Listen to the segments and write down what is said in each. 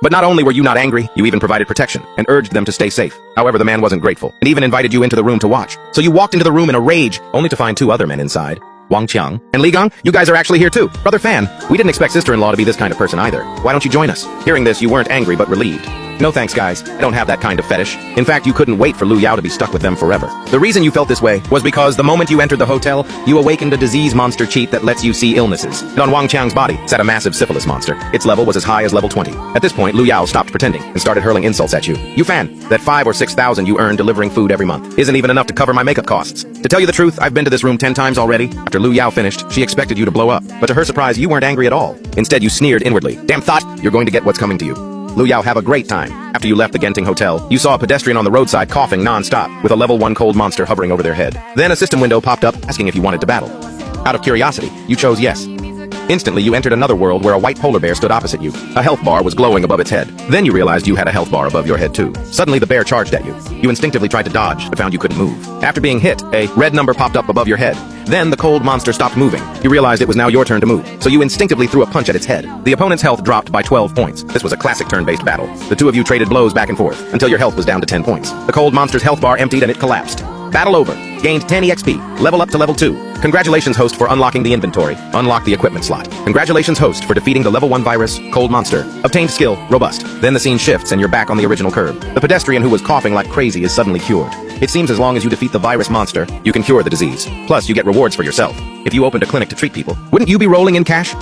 But not only were you not angry, you even provided protection and urged them to stay safe. However, the man wasn't grateful and even invited you into the room to watch. So you walked into the room in a rage, only to find two other men inside. Wang Qiang and Li Gang, you guys are actually here too. Brother Fan, we didn't expect sister-in-law to be this kind of person either. Why don't you join us? Hearing this, you weren't angry but relieved. No thanks, guys. I don't have that kind of fetish. In fact, you couldn't wait for Lu Yao to be stuck with them forever. The reason you felt this way was because the moment you entered the hotel, you awakened a disease monster cheat that lets you see illnesses. And on Wang Qiang's body sat a massive syphilis monster. Its level was as high as level 20. At this point, Lu Yao stopped pretending and started hurling insults at you. You Fan, that 5,000 or 6,000 you earn delivering food every month isn't even enough to cover my makeup costs. To tell you the truth, I've been to this room 10 times already. After Lu Yao finished, she expected you to blow up. But to her surprise, you weren't angry at all. Instead, you sneered inwardly. Damn thought, you're going to get what's coming to you. Lu Yao, have a great time. After you left the Genting Hotel, you saw a pedestrian on the roadside coughing non-stop, with a level 1 cold monster hovering over their head. Then a system window popped up, asking if you wanted to battle. Out of curiosity, you chose yes. Instantly, you entered another world where a white polar bear stood opposite you. A health bar was glowing above its head. Then you realized you had a health bar above your head too. Suddenly, the bear charged at you. You instinctively tried to dodge, but found you couldn't move. After being hit, a red number popped up above your head. Then the cold monster stopped moving. You realized it was now your turn to move, so you instinctively threw a punch at its head. The opponent's health dropped by 12 points. This was a classic turn-based battle. The two of you traded blows back and forth, until your health was down to 10 points. The cold monster's health bar emptied and it collapsed. Battle over. Gained 10 EXP. Level up to level 2. Congratulations, host, for unlocking the inventory. Unlock the equipment slot. Congratulations, host, for defeating the level 1 virus, cold monster. Obtained skill, robust. Then the scene shifts and you're back on the original curve. The pedestrian who was coughing like crazy is suddenly cured. It seems as long as you defeat the virus monster, you can cure the disease. Plus, you get rewards for yourself. If you opened a clinic to treat people, wouldn't you be rolling in cash?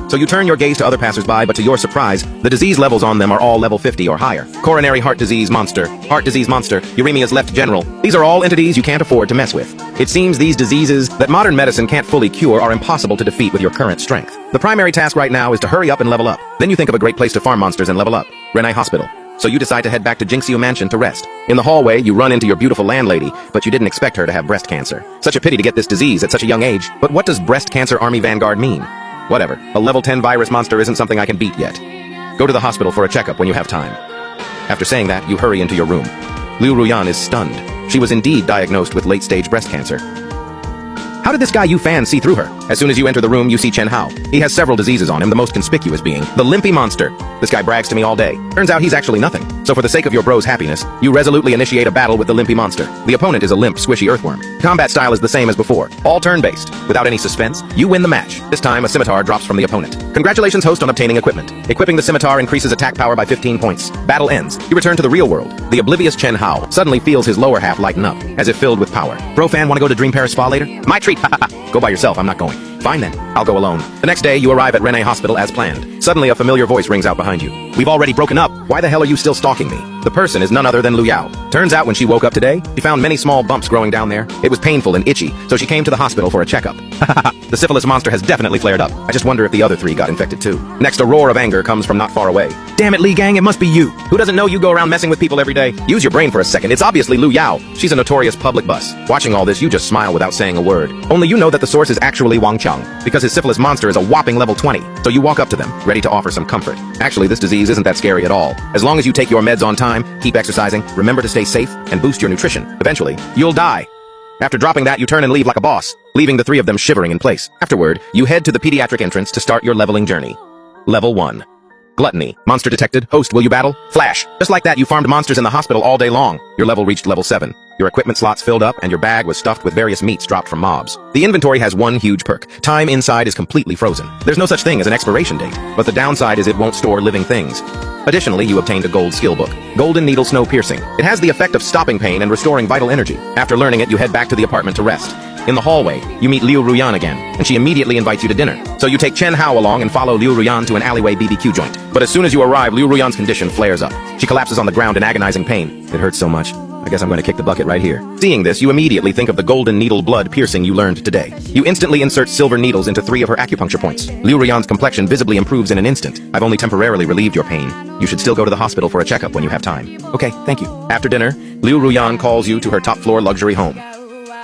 So you turn your gaze to other passersby, but to your surprise, the disease levels on them are all level 50 or higher. Coronary heart disease monster, uremia's left general. These are all entities you can't afford to mess with. It seems these diseases that modern medicine can't fully cure are impossible to defeat with your current strength. The primary task right now is to hurry up and level up. Then you think of a great place to farm monsters and level up. Renai Hospital. So you decide to head back to Jinxiu Mansion to rest. In the hallway, you run into your beautiful landlady, but you didn't expect her to have breast cancer. Such a pity to get this disease at such a young age. But what does breast cancer army vanguard mean? Whatever. A level 10 virus monster isn't something I can beat yet. Go to the hospital for a checkup when you have time. After saying that, you hurry into your room. Liu Ruyan is stunned. She was indeed diagnosed with late-stage breast cancer. How did this guy Yu Fan see through her? As soon as you enter the room, you see Chen Hao. He has several diseases on him, the most conspicuous being the limpy monster. This guy brags to me all day. Turns out he's actually nothing. So for the sake of your bro's happiness, you resolutely initiate a battle with the limpy monster. The opponent is a limp, squishy earthworm. Combat style is the same as before, all turn-based. Without any suspense, you win the match. This time, a scimitar drops from the opponent. Congratulations, host, on obtaining equipment. Equipping the scimitar increases attack power by 15 points. Battle ends. You return to the real world. The oblivious Chen Hao suddenly feels his lower half lighten up, as if filled with power. Bro Fan, wanna go to Dream Paris Spa later? My treat, Go by yourself, I'm not going. Fine then, I'll go alone. The next day, you arrive at Renai Hospital as planned. Suddenly, a familiar voice rings out behind you. We've already broken up. Why the hell are you still stalking me? The person is none other than Lu Yao. Turns out when she woke up today, she found many small bumps growing down there. It was painful and itchy, so she came to the hospital for a checkup. The syphilis monster has definitely flared up. I just wonder if the other three got infected too. Next, a roar of anger comes from not far away. Damn it, Li Gang, it must be you. Who doesn't know you go around messing with people every day? Use your brain for a second. It's obviously Lu Yao. She's a notorious public bus. Watching all this, you just smile without saying a word. Only you know that the source is actually Wang Qiang, because his syphilis monster is a whopping level 20. So you walk up to them, ready to offer some comfort. Actually, this disease isn't that scary at all. As long as you take your meds on time, keep exercising, remember to stay safe, and boost your nutrition, eventually, you'll die. After dropping that, you turn and leave like a boss, leaving the three of them shivering in place. Afterward, you head to the pediatric entrance to start your leveling journey. Level 1. Gluttony. Monster detected. Host, will you battle? Flash. Just like that, you farmed monsters in the hospital all day long. Your level reached level 7. Your equipment slots filled up, and your bag was stuffed with various meats dropped from mobs. The inventory has one huge perk. Time inside is completely frozen. There's no such thing as an expiration date, but the downside is it won't store living things. Additionally, you obtained a gold skill book, Golden Needle Snow Piercing. It has the effect of stopping pain and restoring vital energy. After learning it, you head back to the apartment to rest. In the hallway, you meet Liu Ruyan again, and she immediately invites you to dinner. So you take Chen Hao along and follow Liu Ruyan to an alleyway BBQ joint. But as soon as you arrive, Liu Ruyan's condition flares up. She collapses on the ground in agonizing pain. It hurts so much. I guess I'm going to kick the bucket right here. Seeing this, you immediately think of the golden needle blood piercing you learned today. You instantly insert silver needles into 3 of her acupuncture points. Liu Ruyan's complexion visibly improves in an instant. I've only temporarily relieved your pain. You should still go to the hospital for a checkup when you have time. Okay, thank you. After dinner, Liu Ruyan calls you to her top-floor luxury home.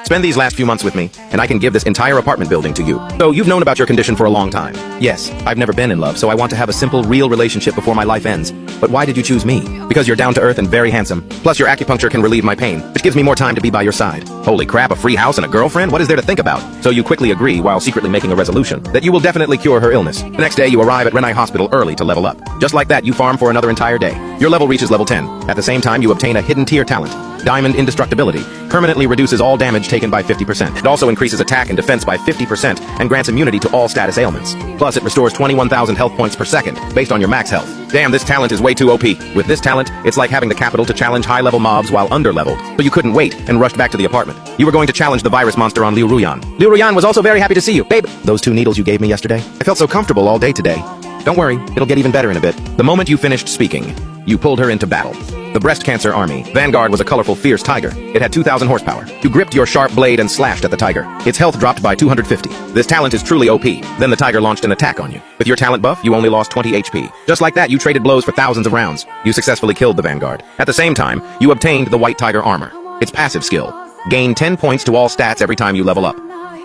Spend these last few months with me, and I can give this entire apartment building to you. So you've known about your condition for a long time. Yes, I've never been in love, so I want to have a simple, real relationship before my life ends. But why did you choose me? Because you're down to earth and very handsome. Plus your acupuncture can relieve my pain, which gives me more time to be by your side. Holy crap, a free house and a girlfriend? What is there to think about? So you quickly agree while secretly making a resolution that you will definitely cure her illness. The next day you arrive at Renai Hospital early to level up. Just like that, you farm for another entire day. Your level reaches level 10. At the same time, you obtain a hidden tier talent. Diamond Indestructibility permanently reduces all damage taken by 50%. It also increases attack and defense by 50% and grants immunity to all status ailments. Plus, it restores 21,000 health points per second based on your max health. Damn, this talent is way too OP. With this talent, it's like having the capital to challenge high-level mobs while under-leveled. So you couldn't wait and rushed back to the apartment. You were going to challenge the virus monster on Liu Ruyan. Liu Ruyan was also very happy to see you, babe. Those 2 needles you gave me yesterday? I felt so comfortable all day today. Don't worry, it'll get even better in a bit. The moment you finished speaking, you pulled her into battle. The Breast Cancer Army. Vanguard was a colorful, fierce tiger. It had 2,000 horsepower. You gripped your sharp blade and slashed at the tiger. Its health dropped by 250. This talent is truly OP. Then the tiger launched an attack on you. With your talent buff, you only lost 20 HP. Just like that, you traded blows for thousands of rounds. You successfully killed the Vanguard. At the same time, you obtained the White Tiger Armor. Its passive skill. Gain 10 points to all stats every time you level up.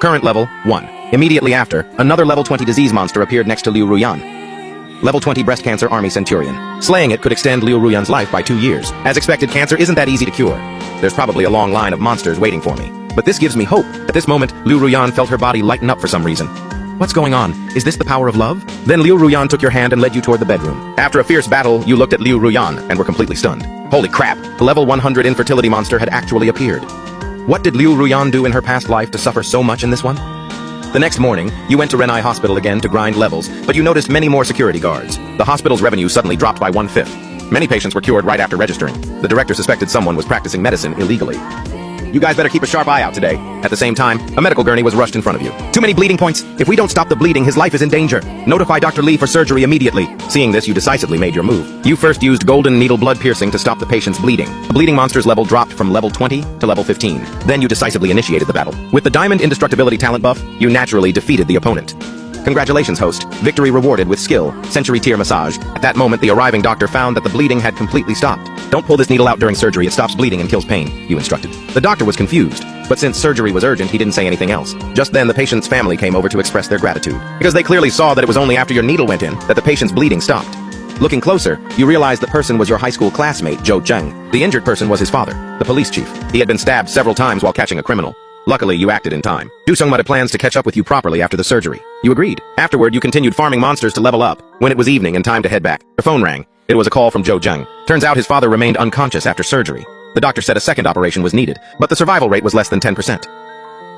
Current level, 1. Immediately after, another level 20 disease monster appeared next to Liu Ruyan. Level 20 Breast Cancer Army Centurion. Slaying it could extend Liu Ruyan's life by 2 years. As expected, cancer isn't that easy to cure. There's probably a long line of monsters waiting for me. But this gives me hope. At this moment, Liu Ruyan felt her body lighten up for some reason. What's going on? Is this the power of love? Then Liu Ruyan took your hand and led you toward the bedroom. After a fierce battle, you looked at Liu Ruyan and were completely stunned. Holy crap, the level 100 infertility monster had actually appeared. What did Liu Ruyan do in her past life to suffer so much in this one? The next morning, you went to Renai Hospital again to grind levels, but you noticed many more security guards. The hospital's revenue suddenly dropped by 1/5. Many patients were cured right after registering. The director suspected someone was practicing medicine illegally. You guys better keep a sharp eye out today. At the same time, a medical gurney was rushed in front of you. Too many bleeding points. If we don't stop the bleeding, his life is in danger. Notify Dr. Lee for surgery immediately. Seeing this, you decisively made your move. You first used golden needle blood piercing to stop the patient's bleeding. The bleeding monster's level dropped from level 20 to level 15. Then you decisively initiated the battle. With the Diamond Indestructibility talent buff, you naturally defeated the opponent. Congratulations, host. Victory rewarded with skill. Century tier massage. At that moment, the arriving doctor found that the bleeding had completely stopped. Don't pull this needle out during surgery. It stops bleeding and kills pain, you instructed. The doctor was confused, but since surgery was urgent, he didn't say anything else. Just then, the patient's family came over to express their gratitude, because they clearly saw that it was only after your needle went in that the patient's bleeding stopped. Looking closer, you realized the person was your high school classmate, Zhou Zheng. The injured person was his father, the police chief. He had been stabbed several times while catching a criminal. Luckily, you acted in time. Du Sungma had plans to catch up with you properly after the surgery. You agreed. Afterward, you continued farming monsters to level up. When it was evening and time to head back, your phone rang. It was a call from Zhou Zheng. Turns out his father remained unconscious after surgery. The doctor said a second operation was needed, but the survival rate was less than 10%.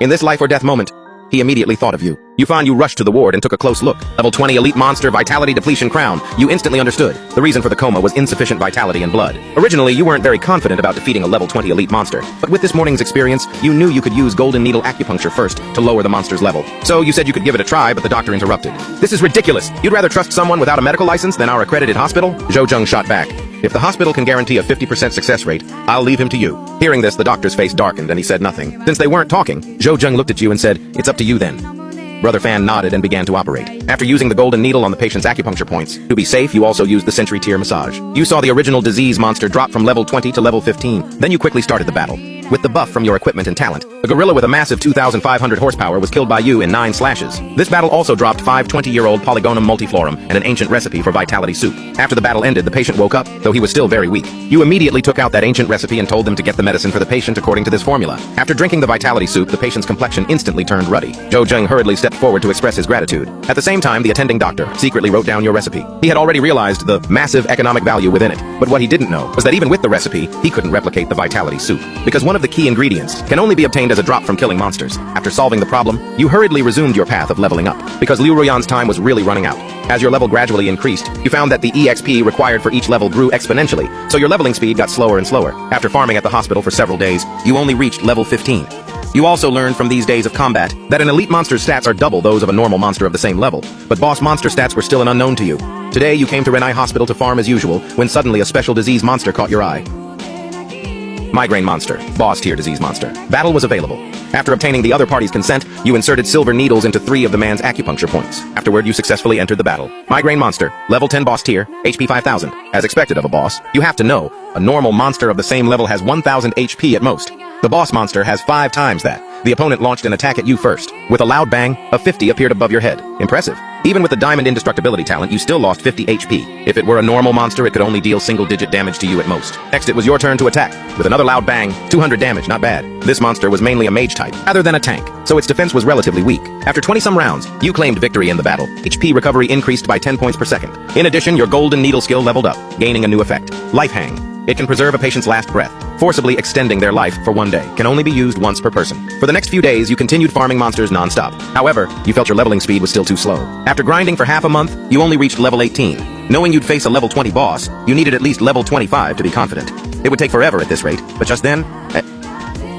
In this life or death moment, he immediately thought of you. You found you rushed to the ward and took a close look. Level 20 Elite Monster Vitality Depletion Crown. You instantly understood. The reason for the coma was insufficient vitality and blood. Originally, you weren't very confident about defeating a level 20 Elite Monster, but with this morning's experience, you knew you could use Golden Needle Acupuncture first to lower the monster's level. So you said you could give it a try, but the doctor interrupted. This is ridiculous. You'd rather trust someone without a medical license than our accredited hospital? Zhou Zheng shot back. If the hospital can guarantee a 50% success rate, I'll leave him to you. Hearing this, the doctor's face darkened and he said nothing. Since they weren't talking, Zhou Zheng looked at you and said, "It's up to you then." Brother Fan nodded and began to operate. After using the golden needle on the patient's acupuncture points, to be safe, you also used the Century Tier massage. You saw the original disease monster drop from level 20 to level 15. Then you quickly started the battle. With the buff from your equipment and talent, a gorilla with a massive 2,500 horsepower was killed by you in 9 slashes. This battle also dropped 5 20-year-old Polygonum multiflorum and an ancient recipe for vitality soup. After the battle ended, the patient woke up, though he was still very weak. You immediately took out that ancient recipe and told them to get the medicine for the patient according to this formula. After drinking the vitality soup, the patient's complexion instantly turned ruddy. Zhou Zheng hurriedly stepped forward to express his gratitude. At the same time, the attending doctor secretly wrote down your recipe. He had already realized the massive economic value within it, but what he didn't know was that even with the recipe, he couldn't replicate the vitality soup, because one of the key ingredients can only be obtained as a drop from killing monsters. After solving the problem, you hurriedly resumed your path of leveling up, because Liu Ruyan's time was really running out. As your level gradually increased, you found that the EXP required for each level grew exponentially, so your leveling speed got slower and slower. After farming at the hospital for several days, you only reached level 15. You also learned from these days of combat that an elite monster's stats are double those of a normal monster of the same level, but boss monster stats were still an unknown to you. Today, you came to Renai Hospital to farm as usual, when suddenly a special disease monster caught your eye. Migraine Monster, Boss Tier Disease Monster. Battle was available. After obtaining the other party's consent, you inserted silver needles into 3 of the man's acupuncture points. Afterward, you successfully entered the battle. Migraine Monster, Level 10 Boss Tier, HP 5000. As expected of a boss, you have to know, a normal monster of the same level has 1000 HP at most. The boss monster has 5 times that. The opponent launched an attack at you first. With a loud bang, a 50 appeared above your head. Impressive. Even with the diamond indestructibility talent, you still lost 50 HP. If it were a normal monster, it could only deal single-digit damage to you at most. Next, it was your turn to attack. With another loud bang, 200 damage, not bad. This monster was mainly a mage type, rather than a tank, so its defense was relatively weak. After 20-some rounds, you claimed victory in the battle. HP recovery increased by 10 points per second. In addition, your golden needle skill leveled up, gaining a new effect. Life Hang. It can preserve a patient's last breath, forcibly extending their life for one day. Can only be used once per person. For the next few days, you continued farming monsters non-stop. However, you felt your leveling speed was still too slow. After grinding for half a month, you only reached level 18. Knowing you'd face a level 20 boss, you needed at least level 25 to be confident. It would take forever at this rate, but just then...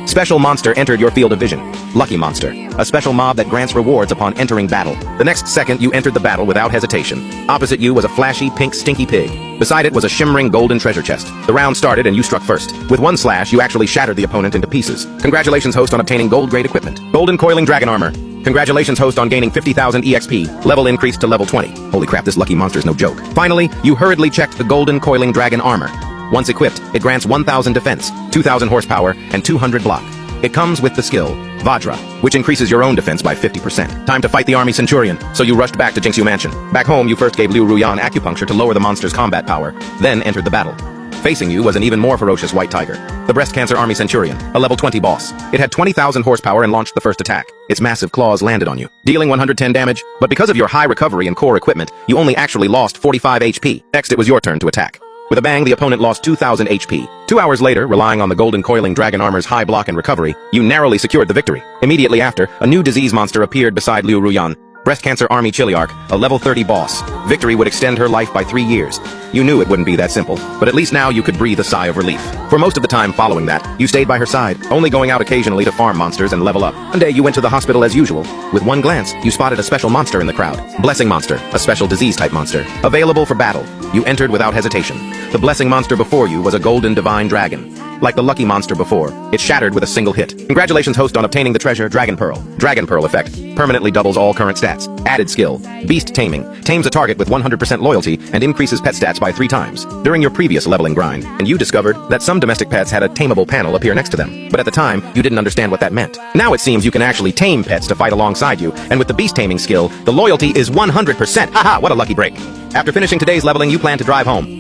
Special monster entered your field of vision. Lucky Monster, a special mob that grants rewards upon entering battle. The next second, you entered the battle without hesitation. Opposite you was a flashy, pink, stinky pig. Beside it was a shimmering golden treasure chest. The round started and you struck first. With one slash, you actually shattered the opponent into pieces. Congratulations, host, on obtaining gold-grade equipment. Golden coiling dragon armor. Congratulations, host, on gaining 50,000 EXP. Level increased to level 20. Holy crap, this lucky monster's no joke. Finally, you hurriedly checked the golden coiling dragon armor. Once equipped, it grants 1,000 defense, 2,000 horsepower, and 200 block. It comes with the skill, Vajra, which increases your own defense by 50%. Time to fight the army centurion, so you rushed back to Jinxiu Mansion. Back home, you first gave Liu Ruyan acupuncture to lower the monster's combat power, then entered the battle. Facing you was an even more ferocious white tiger, the breast cancer army centurion, a level 20 boss. It had 20,000 horsepower and launched the first attack. Its massive claws landed on you, dealing 110 damage, but because of your high recovery and core equipment, you only actually lost 45 HP. Next, it was your turn to attack. With a bang, the opponent lost 2,000 HP. 2 hours later, relying on the golden coiling dragon armor's high block and recovery, you narrowly secured the victory. Immediately after, a new disease monster appeared beside Liu Ruyan, Breast Cancer Army Chiliarch, a level 30 boss. Victory would extend her life by 3 years. You knew it wouldn't be that simple, but at least now you could breathe a sigh of relief. For most of the time following that, you stayed by her side, only going out occasionally to farm monsters and level up. One day you went to the hospital as usual. With one glance, you spotted a special monster in the crowd. Blessing Monster, a special disease-type monster. Available for battle. You entered without hesitation. The Blessing Monster before you was a golden divine dragon. Like the Lucky Monster before, it shattered with a single hit. Congratulations, host, on obtaining the treasure Dragon Pearl. Dragon Pearl effect permanently doubles all current stats. Added skill, Beast Taming, tames a target with 100% loyalty and increases pet stats by 3 times. During your previous leveling grind, and you discovered that some domestic pets had a tameable panel appear next to them. But at the time, you didn't understand what that meant. Now it seems you can actually tame pets to fight alongside you, and with the beast taming skill, the loyalty is 100%. Haha, what a lucky break. After finishing today's leveling, you plan to drive home.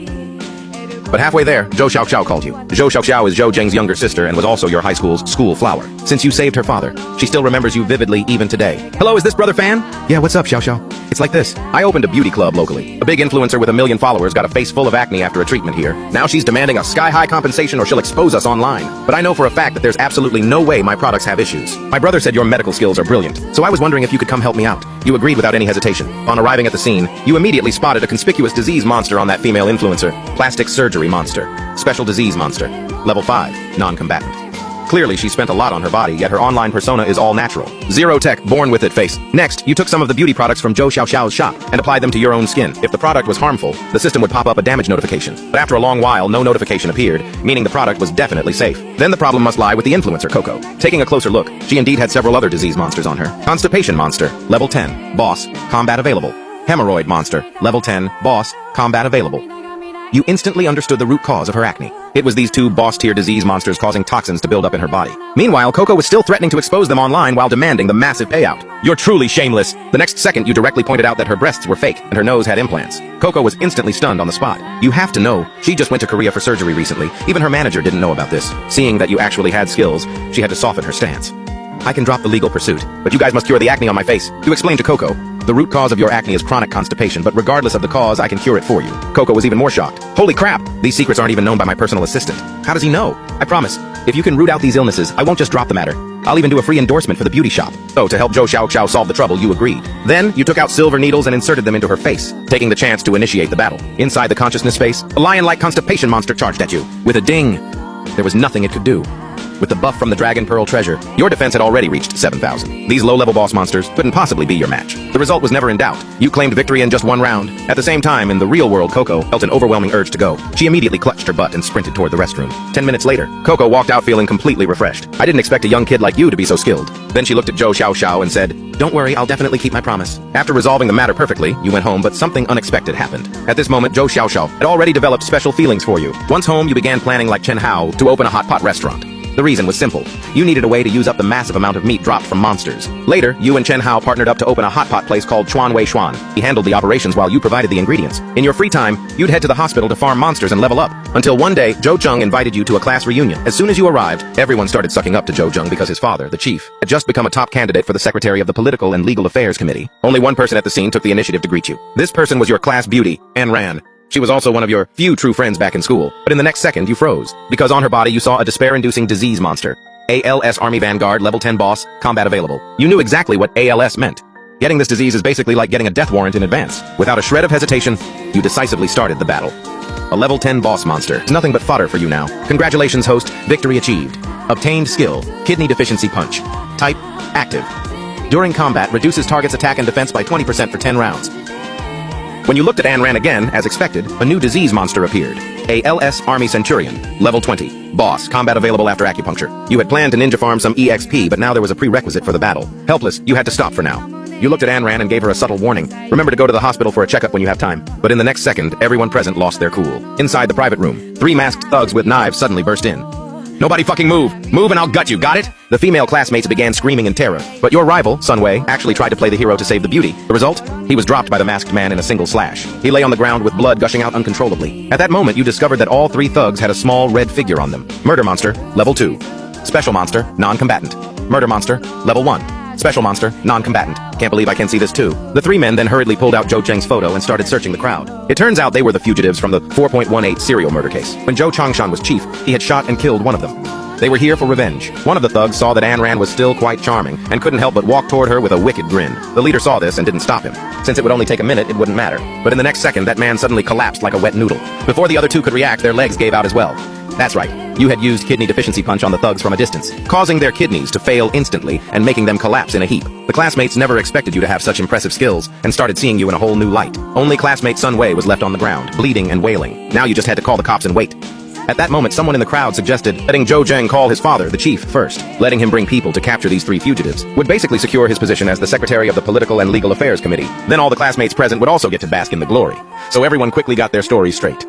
But halfway there, Zhou Xiaoxiao called you. Zhou Xiaoxiao is Zhou Zheng's younger sister and was also your high school's school flower. Since you saved her father, she still remembers you vividly even today. Hello, is this Brother Fan? Yeah, what's up, Xiaoxiao? It's like this. I opened a beauty club locally. A big influencer with 1 million followers got a face full of acne after a treatment here. Now she's demanding a sky-high compensation or she'll expose us online. But I know for a fact that there's absolutely no way my products have issues. My brother said your medical skills are brilliant, so I was wondering if you could come help me out. You agreed without any hesitation. On arriving at the scene, you immediately spotted a conspicuous disease monster on that female influencer. Plastic surgery monster. Special disease monster. Level 5. Non-combatant. Clearly, she spent a lot on her body, yet her online persona is all natural. Zero tech, born with it face. Next, you took some of the beauty products from Zhou Xiaoxiao's shop and applied them to your own skin. If the product was harmful, the system would pop up a damage notification. But after a long while, no notification appeared, meaning the product was definitely safe. Then the problem must lie with the influencer, Coco. Taking a closer look, she indeed had several other disease monsters on her. Constipation monster, level 10, boss, combat available. Hemorrhoid monster, level 10, boss, combat available. You instantly understood the root cause of her acne. It was these 2 boss-tier disease monsters causing toxins to build up in her body. Meanwhile, Coco was still threatening to expose them online while demanding the massive payout. You're truly shameless. The next second, you directly pointed out that her breasts were fake and her nose had implants. Coco was instantly stunned on the spot. You have to know, she just went to Korea for surgery recently. Even her manager didn't know about this. Seeing that you actually had skills, she had to soften her stance. I can drop the legal pursuit, but you guys must cure the acne on my face. You explained to Coco, the root cause of your acne is chronic constipation, but regardless of the cause, I can cure it for you. Coco was even more shocked. Holy crap! These secrets aren't even known by my personal assistant. How does he know? I promise, if you can root out these illnesses, I won't just drop the matter. I'll even do a free endorsement for the beauty shop. So, to help Zhou Xiaoxiao solve the trouble, you agreed. Then, you took out silver needles and inserted them into her face, taking the chance to initiate the battle. Inside the consciousness space, a lion-like constipation monster charged at you. With a ding, there was nothing it could do. With the buff from the Dragon Pearl treasure, your defense had already reached 7,000. These low-level boss monsters couldn't possibly be your match. The result was never in doubt. You claimed victory in just 1 round. At the same time, in the real world, Coco felt an overwhelming urge to go. She immediately clutched her butt and sprinted toward the restroom. 10 minutes later, Coco walked out feeling completely refreshed. I didn't expect a young kid like you to be so skilled. Then she looked at Zhou Xiaoxiao and said, "Don't worry, I'll definitely keep my promise." After resolving the matter perfectly, you went home, but something unexpected happened. At this moment, Zhou Xiaoxiao had already developed special feelings for you. Once home, you began planning like Chen Hao to open a hot pot restaurant. The reason was simple. You needed a way to use up the massive amount of meat dropped from monsters. Later, you and Chen Hao partnered up to open a hot pot place called Chuan Wei Xuan. He handled the operations while you provided the ingredients. In your free time, you'd head to the hospital to farm monsters and level up. Until one day, Zhou Zheng invited you to a class reunion. As soon as you arrived, everyone started sucking up to Zhou Zheng because his father, the chief, had just become a top candidate for the secretary of the Political and Legal Affairs Committee. Only one person at the scene took the initiative to greet you. This person was your class beauty, Ayn Rand. She was also one of your few true friends back in school, but in the next second you froze, because on her body you saw a despair-inducing disease monster. ALS Army Vanguard Level 10 Boss, combat available. You knew exactly what ALS meant. Getting this disease is basically like getting a death warrant in advance. Without a shred of hesitation, you decisively started the battle. A Level 10 Boss monster is nothing but fodder for you now. Congratulations, host. Victory achieved. Obtained skill, Kidney Deficiency Punch. Type, active. During combat, reduces target's attack and defense by 20% for 10 rounds. When you looked at Ayn Rand again, as expected, a new disease monster appeared. ALS Army Centurion, Level 20. Boss, combat available after acupuncture. You had planned to ninja farm some EXP, but now there was a prerequisite for the battle. Helpless, you had to stop for now. You looked at Ayn Rand and gave her a subtle warning. Remember to go to the hospital for a checkup when you have time. But in the next second, everyone present lost their cool. Inside the private room, 3 masked thugs with knives suddenly burst in. Nobody fucking move! Move and I'll gut you, got it? The female classmates began screaming in terror, but your rival, Sun Wei, actually tried to play the hero to save the beauty. The result? He was dropped by the masked man in a single slash. He lay on the ground with blood gushing out uncontrollably. At that moment, you discovered that all 3 thugs had a small red figure on them. Murder Monster, Level 2. Special Monster, Non-Combatant. Murder Monster, Level 1. Special Monster, Non-Combatant. Can't believe I can see this too. The 3 men then hurriedly pulled out Zhou Cheng's photo and started searching the crowd. It turns out they were the fugitives from the 4.18 serial murder case. When Zhou Changshan was chief, he had shot and killed one of them. They were here for revenge. One of the thugs saw that Ayn Rand was still quite charming and couldn't help but walk toward her with a wicked grin. The leader saw this and didn't stop him. Since it would only take a minute, it wouldn't matter. But in the next second, that man suddenly collapsed like a wet noodle. Before the other 2 could react, their legs gave out as well. That's right. You had used Kidney Deficiency Punch on the thugs from a distance, causing their kidneys to fail instantly and making them collapse in a heap. The classmates never expected you to have such impressive skills and started seeing you in a whole new light. Only classmate Sun Wei was left on the ground, bleeding and wailing. Now you just had to call the cops and wait. At that moment, someone in the crowd suggested letting Zhou Zheng call his father, the chief, first. Letting him bring people to capture these 3 fugitives would basically secure his position as the secretary of the Political and Legal Affairs Committee. Then all the classmates present would also get to bask in the glory. So everyone quickly got their stories straight.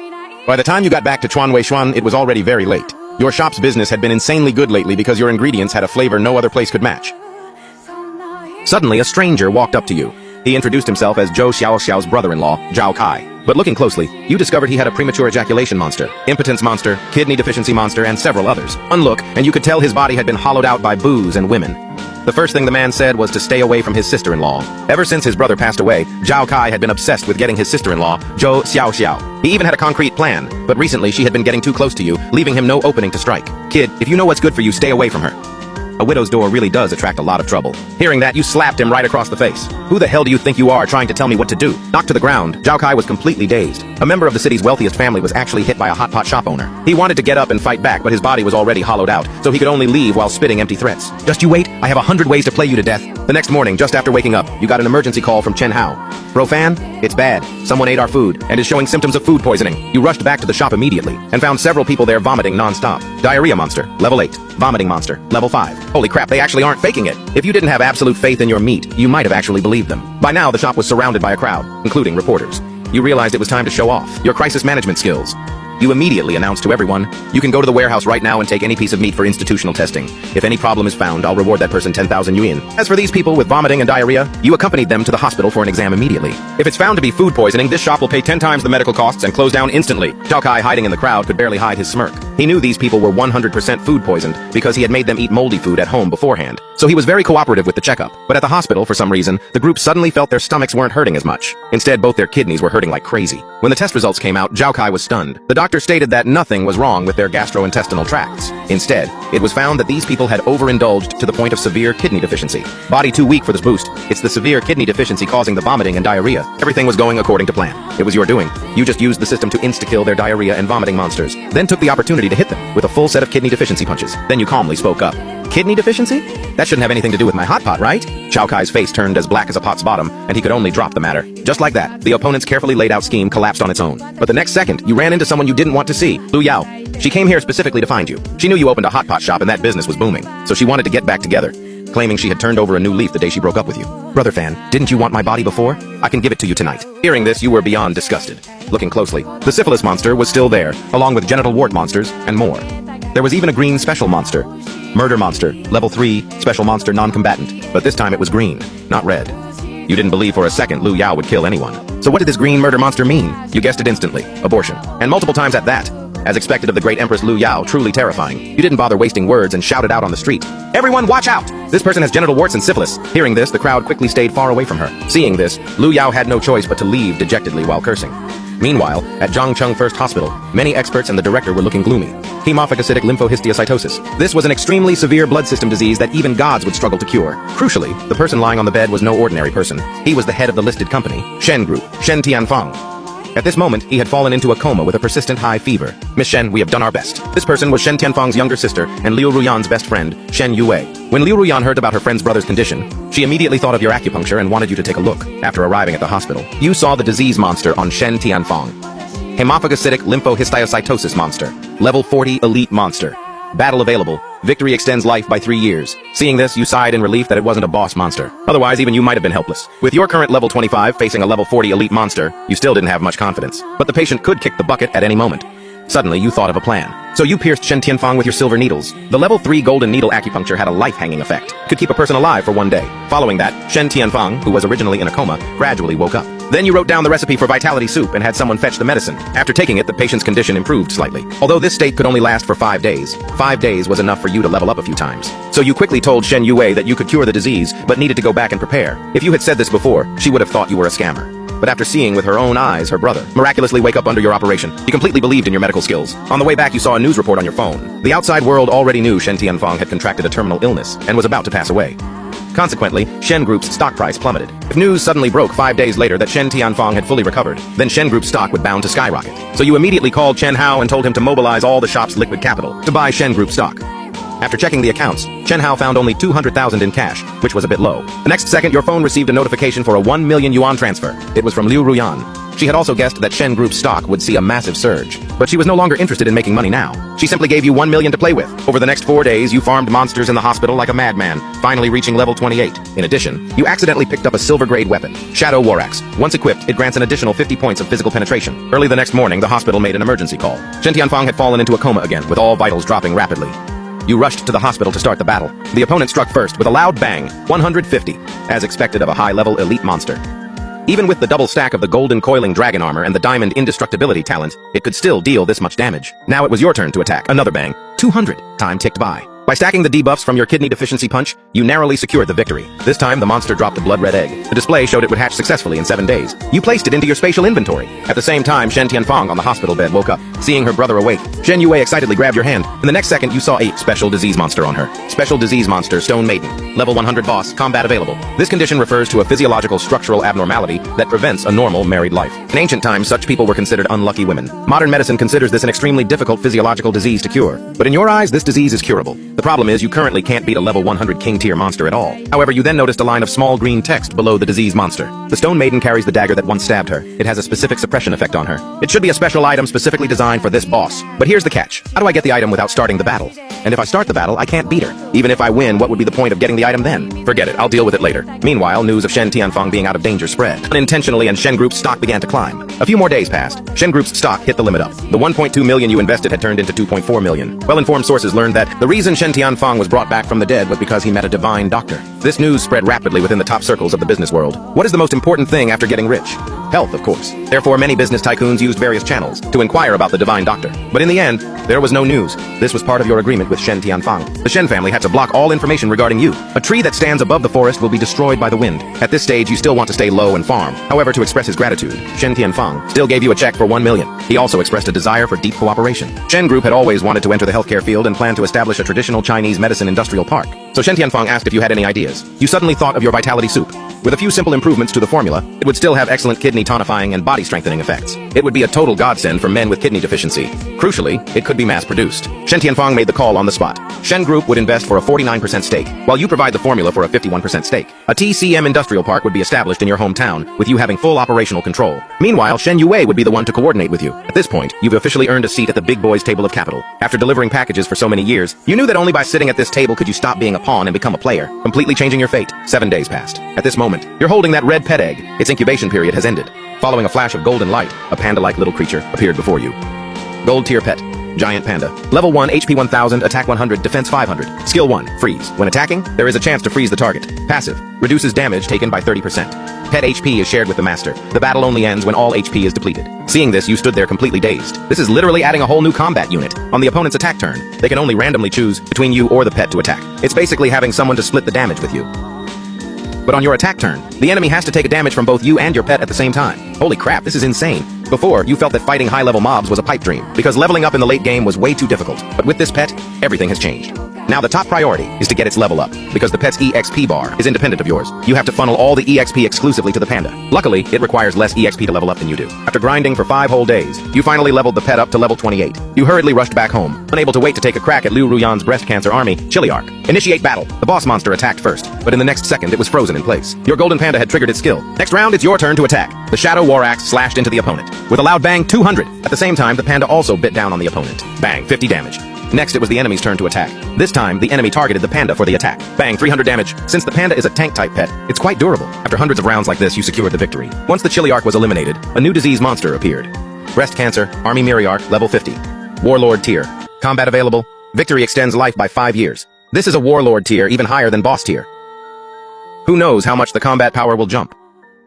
By the time you got back to Chuan Wei Xuan, it was already very late. Your shop's business had been insanely good lately because your ingredients had a flavor no other place could match. Suddenly, a stranger walked up to you. He introduced himself as Zhou Xiaoxiao's brother-in-law, Zhao Kai. But looking closely, you discovered he had a premature ejaculation monster, impotence monster, kidney deficiency monster, and several others. Unlook, and you could tell his body had been hollowed out by booze and women. The first thing the man said was to stay away from his sister-in-law. Ever since his brother passed away, Zhao Kai had been obsessed with getting his sister-in-law, Zhou Xiaoxiao. He even had a concrete plan, but recently she had been getting too close to you, leaving him no opening to strike. Kid, if you know what's good for you, stay away from her. A widow's door really does attract a lot of trouble. Hearing that, you slapped him right across the face. Who the hell do you think you are trying to tell me what to do? Knocked to the ground, Zhao Kai was completely dazed. A member of the city's wealthiest family was actually hit by a hot pot shop owner. He wanted to get up and fight back, but his body was already hollowed out, so he could only leave while spitting empty threats. Just you wait, I have 100 ways to play you to death. The next morning, just after waking up, you got an emergency call from Chen Hao. Bro Fan, it's bad. Someone ate our food and is showing symptoms of food poisoning. You rushed back to the shop immediately and found several people there vomiting non-stop. Diarrhea monster, level 8. Vomiting monster, level 5. Holy crap, they actually aren't faking it. If you didn't have absolute faith in your meat, you might have actually believed them. By now, the shop was surrounded by a crowd, including reporters. You realized it was time to show off your crisis management skills. You immediately announced to everyone, you can go to the warehouse right now and take any piece of meat for institutional testing. If any problem is found, I'll reward that person 10,000 yuan. As for these people with vomiting and diarrhea, you accompanied them to the hospital for an exam immediately. If it's found to be food poisoning, this shop will pay 10 times the medical costs and close down instantly. Zhao Kai, hiding in the crowd, could barely hide his smirk. He knew these people were 100% food poisoned because he had made them eat moldy food at home beforehand. So he was very cooperative with the checkup. But at the hospital, for some reason, the group suddenly felt their stomachs weren't hurting as much. Instead, both their kidneys were hurting like crazy. When the test results came out, Zhao Kai was stunned. The doctor stated that nothing was wrong with their gastrointestinal tracts. Instead, it was found that these people had overindulged to the point of severe kidney deficiency. Body too weak for this boost. It's the severe kidney deficiency causing the vomiting and diarrhea. Everything was going according to plan. It was your doing. You just used the system to insta-kill their diarrhea and vomiting monsters, then took the opportunity to hit them with a full set of kidney deficiency punches. Then you calmly spoke up. Kidney deficiency? That shouldn't have anything to do with my hot pot, right? Zhao Kai's face turned as black as a pot's bottom, and he could only drop the matter. Just like that, the opponent's carefully laid out scheme collapsed on its own. But the next second, you ran into someone you didn't want to see, Lu Yao. She came here specifically to find you. She knew you opened a hot pot shop and that business was booming, so she wanted to get back together, claiming she had turned over a new leaf the day she broke up with you. Brother Fan, didn't you want my body before? I can give it to you tonight. Hearing this, you were beyond disgusted. Looking closely, the syphilis monster was still there, along with genital wart monsters and more. There was even a green special monster. Murder monster, level 3, special monster non-combatant. But this time it was green, not red. You didn't believe for a second Liu Yao would kill anyone. So what did this green murder monster mean? You guessed it instantly. Abortion. And multiple times at that. As expected of the great Empress Liu Yao, truly terrifying. You didn't bother wasting words and shouted out on the street. Everyone watch out! This person has genital warts and syphilis. Hearing this, the crowd quickly stayed far away from her. Seeing this, Liu Yao had no choice but to leave dejectedly while cursing. Meanwhile, at Zhangcheng First Hospital, many experts and the director were looking gloomy. Hemophagocytic lymphohistiocytosis. This was an extremely severe blood system disease that even gods would struggle to cure. Crucially, the person lying on the bed was no ordinary person. He was the head of the listed company, Shen Group, Shen Tianfang. At this moment, he had fallen into a coma with a persistent high fever. Miss Shen, we have done our best. This person was Shen Tianfang's younger sister and Liu Ruyan's best friend, Shen Yue. When Liu Ruyan heard about her friend's brother's condition, she immediately thought of your acupuncture and wanted you to take a look. After arriving at the hospital, you saw the disease monster on Shen Tianfang. Hemophagocytic lymphohistiocytosis monster. Level 40 elite monster. Battle available. Victory extends life by 3 years. Seeing this, you sighed in relief that it wasn't a boss monster. Otherwise, even you might have been helpless. With your current level 25 facing a level 40 elite monster, you still didn't have much confidence. But the patient could kick the bucket at any moment. Suddenly, you thought of a plan. So you pierced Shen Tianfang with your silver needles. The level 3 golden needle acupuncture had a life-hanging effect. Could keep a person alive for 1 day. Following that, Shen Tianfang, who was originally in a coma, gradually woke up. Then you wrote down the recipe for Vitality Soup and had someone fetch the medicine. After taking it, the patient's condition improved slightly. Although this state could only last for 5 days, 5 days was enough for you to level up a few times. So you quickly told Shen Yue that you could cure the disease, but needed to go back and prepare. If you had said this before, she would have thought you were a scammer. But after seeing with her own eyes her brother miraculously wake up under your operation, you completely believed in your medical skills. On the way back, you saw a news report on your phone. The outside world already knew Shen Tianfang had contracted a terminal illness and was about to pass away. Consequently, Shen Group's stock price plummeted. If news suddenly broke 5 days later that Shen Tianfang had fully recovered, then Shen Group's stock would bound to skyrocket. So you immediately called Chen Hao and told him to mobilize all the shop's liquid capital to buy Shen Group stock. After checking the accounts, Chen Hao found only 200,000 in cash, which was a bit low. The next second, your phone received a notification for a 1 million yuan transfer. It was from Liu Ruyan. She had also guessed that Shen Group's stock would see a massive surge. But she was no longer interested in making money now. She simply gave you 1 million to play with. Over the next 4 days, you farmed monsters in the hospital like a madman, finally reaching level 28. In addition, you accidentally picked up a silver-grade weapon, Shadow War Axe. Once equipped, it grants an additional 50 points of physical penetration. Early the next morning, the hospital made an emergency call. Shen Tianfang had fallen into a coma again, with all vitals dropping rapidly. You rushed to the hospital to start the battle. The opponent struck first with a loud bang, 150, as expected of a high-level elite monster. Even with the double stack of the golden coiling dragon armor and the diamond indestructibility talent, it could still deal this much damage. Now it was your turn to attack. Another bang. 200. Time ticked by. By stacking the debuffs from your kidney deficiency punch, you narrowly secured the victory. This time, the monster dropped a blood-red egg. The display showed it would hatch successfully in 7 days. You placed it into your spatial inventory. At the same time, Shen Tianfang on the hospital bed woke up. Seeing her brother awake, Shen Yue excitedly grabbed your hand. In the next second, you saw a special disease monster on her. Special disease monster, Stone Maiden. Level 100 boss, combat available. This condition refers to a physiological structural abnormality that prevents a normal married life. In ancient times, such people were considered unlucky women. Modern medicine considers this an extremely difficult physiological disease to cure. But in your eyes, this disease is curable. The problem is you currently can't beat a level 100 king tier monster at all. However, you then noticed a line of small green text below the disease monster. The Stone Maiden carries the dagger that once stabbed her. It has a specific suppression effect on her. It should be a special item specifically designed for this boss. But here's the catch. How do I get the item without starting the battle? And if I start the battle, I can't beat her. Even if I win, what would be the point of getting the item then? Forget it, I'll deal with it later. Meanwhile, news of Shen Tianfang being out of danger spread. Unintentionally, and Shen Group's stock began to climb. A few more days passed. Shen Group's stock hit the limit up. The 1.2 million you invested had turned into 2.4 million. Well-informed sources learned that the reason Shen Tianfang was brought back from the dead was because he met a divine doctor. This news spread rapidly within the top circles of the business world. What is the most important thing after getting rich? Health, of course. Therefore, many business tycoons used various channels to inquire about the divine doctor. But in the end, there was no news. This was part of your agreement with Shen Tianfang. The Shen family had to block all information regarding you. A tree that stands above the forest will be destroyed by the wind. At this stage, you still want to stay low and farm. However, to express his gratitude, Shen Tianfang still gave you a check for 1 million. He also expressed a desire for deep cooperation. Shen Group had always wanted to enter the healthcare field and planned to establish a traditional Chinese medicine industrial park. So Shen Tianfang asked if you had any ideas. You suddenly thought of your Vitality Soup. With a few simple improvements to the formula, it would still have excellent kidney tonifying and body strengthening effects. It would be a total godsend for men with kidney deficiency. Crucially, it could be mass-produced. Shen Tianfang made the call on the spot. Shen Group would invest for a 49% stake, while you provide the formula for a 51% stake. A TCM industrial park would be established in your hometown, with you having full operational control. Meanwhile, Shen Yue would be the one to coordinate with you. At this point, you've officially earned a seat at the big boys' table of capital. After delivering packages for so many years, you knew that only by sitting at this table could you stop being a pawn and become a player, completely changing your fate. 7 days passed. At this moment, you're holding that red pet egg. Its incubation period has ended. Following a flash of golden light, a panda-like little creature appeared before you. Gold tier pet. Giant Panda. Level 1, HP 1000, Attack 100, Defense 500. Skill 1, Freeze. When attacking, there is a chance to freeze the target. Passive. Reduces damage taken by 30%. Pet HP is shared with the master. The battle only ends when all HP is depleted. Seeing this, you stood there completely dazed. This is literally adding a whole new combat unit. On the opponent's attack turn, they can only randomly choose between you or the pet to attack. It's basically having someone to split the damage with you. But on your attack turn, the enemy has to take a damage from both you and your pet at the same time. Holy crap, this is insane. Before, you felt that fighting high-level mobs was a pipe dream, because leveling up in the late game was way too difficult. But with this pet, everything has changed. Now the top priority is to get its level up, because the pet's EXP bar is independent of yours. You have to funnel all the EXP exclusively to the panda. Luckily, it requires less EXP to level up than you do. After grinding for 5 whole days, you finally leveled the pet up to level 28. You hurriedly rushed back home, unable to wait to take a crack at Liu Ruyan's breast cancer army, Chiliarch. Initiate battle. The boss monster attacked first, but in the next second it was frozen in place. Your golden panda had triggered its skill. Next round, it's your turn to attack. The Shadow War Axe slashed into the opponent. With a loud bang, 200. At the same time, the panda also bit down on the opponent. Bang, 50 damage. Next, it was the enemy's turn to attack. This time, the enemy targeted the panda for the attack. Bang, 300 damage. Since the panda is a tank-type pet, it's quite durable. After hundreds of rounds like this, you secured the victory. Once the Chiliarch was eliminated, a new disease monster appeared. Breast cancer, Army Miriarch, level 50. Warlord tier. Combat available. Victory extends life by 5 years. This is a Warlord tier, even higher than Boss tier. Who knows how much the combat power will jump?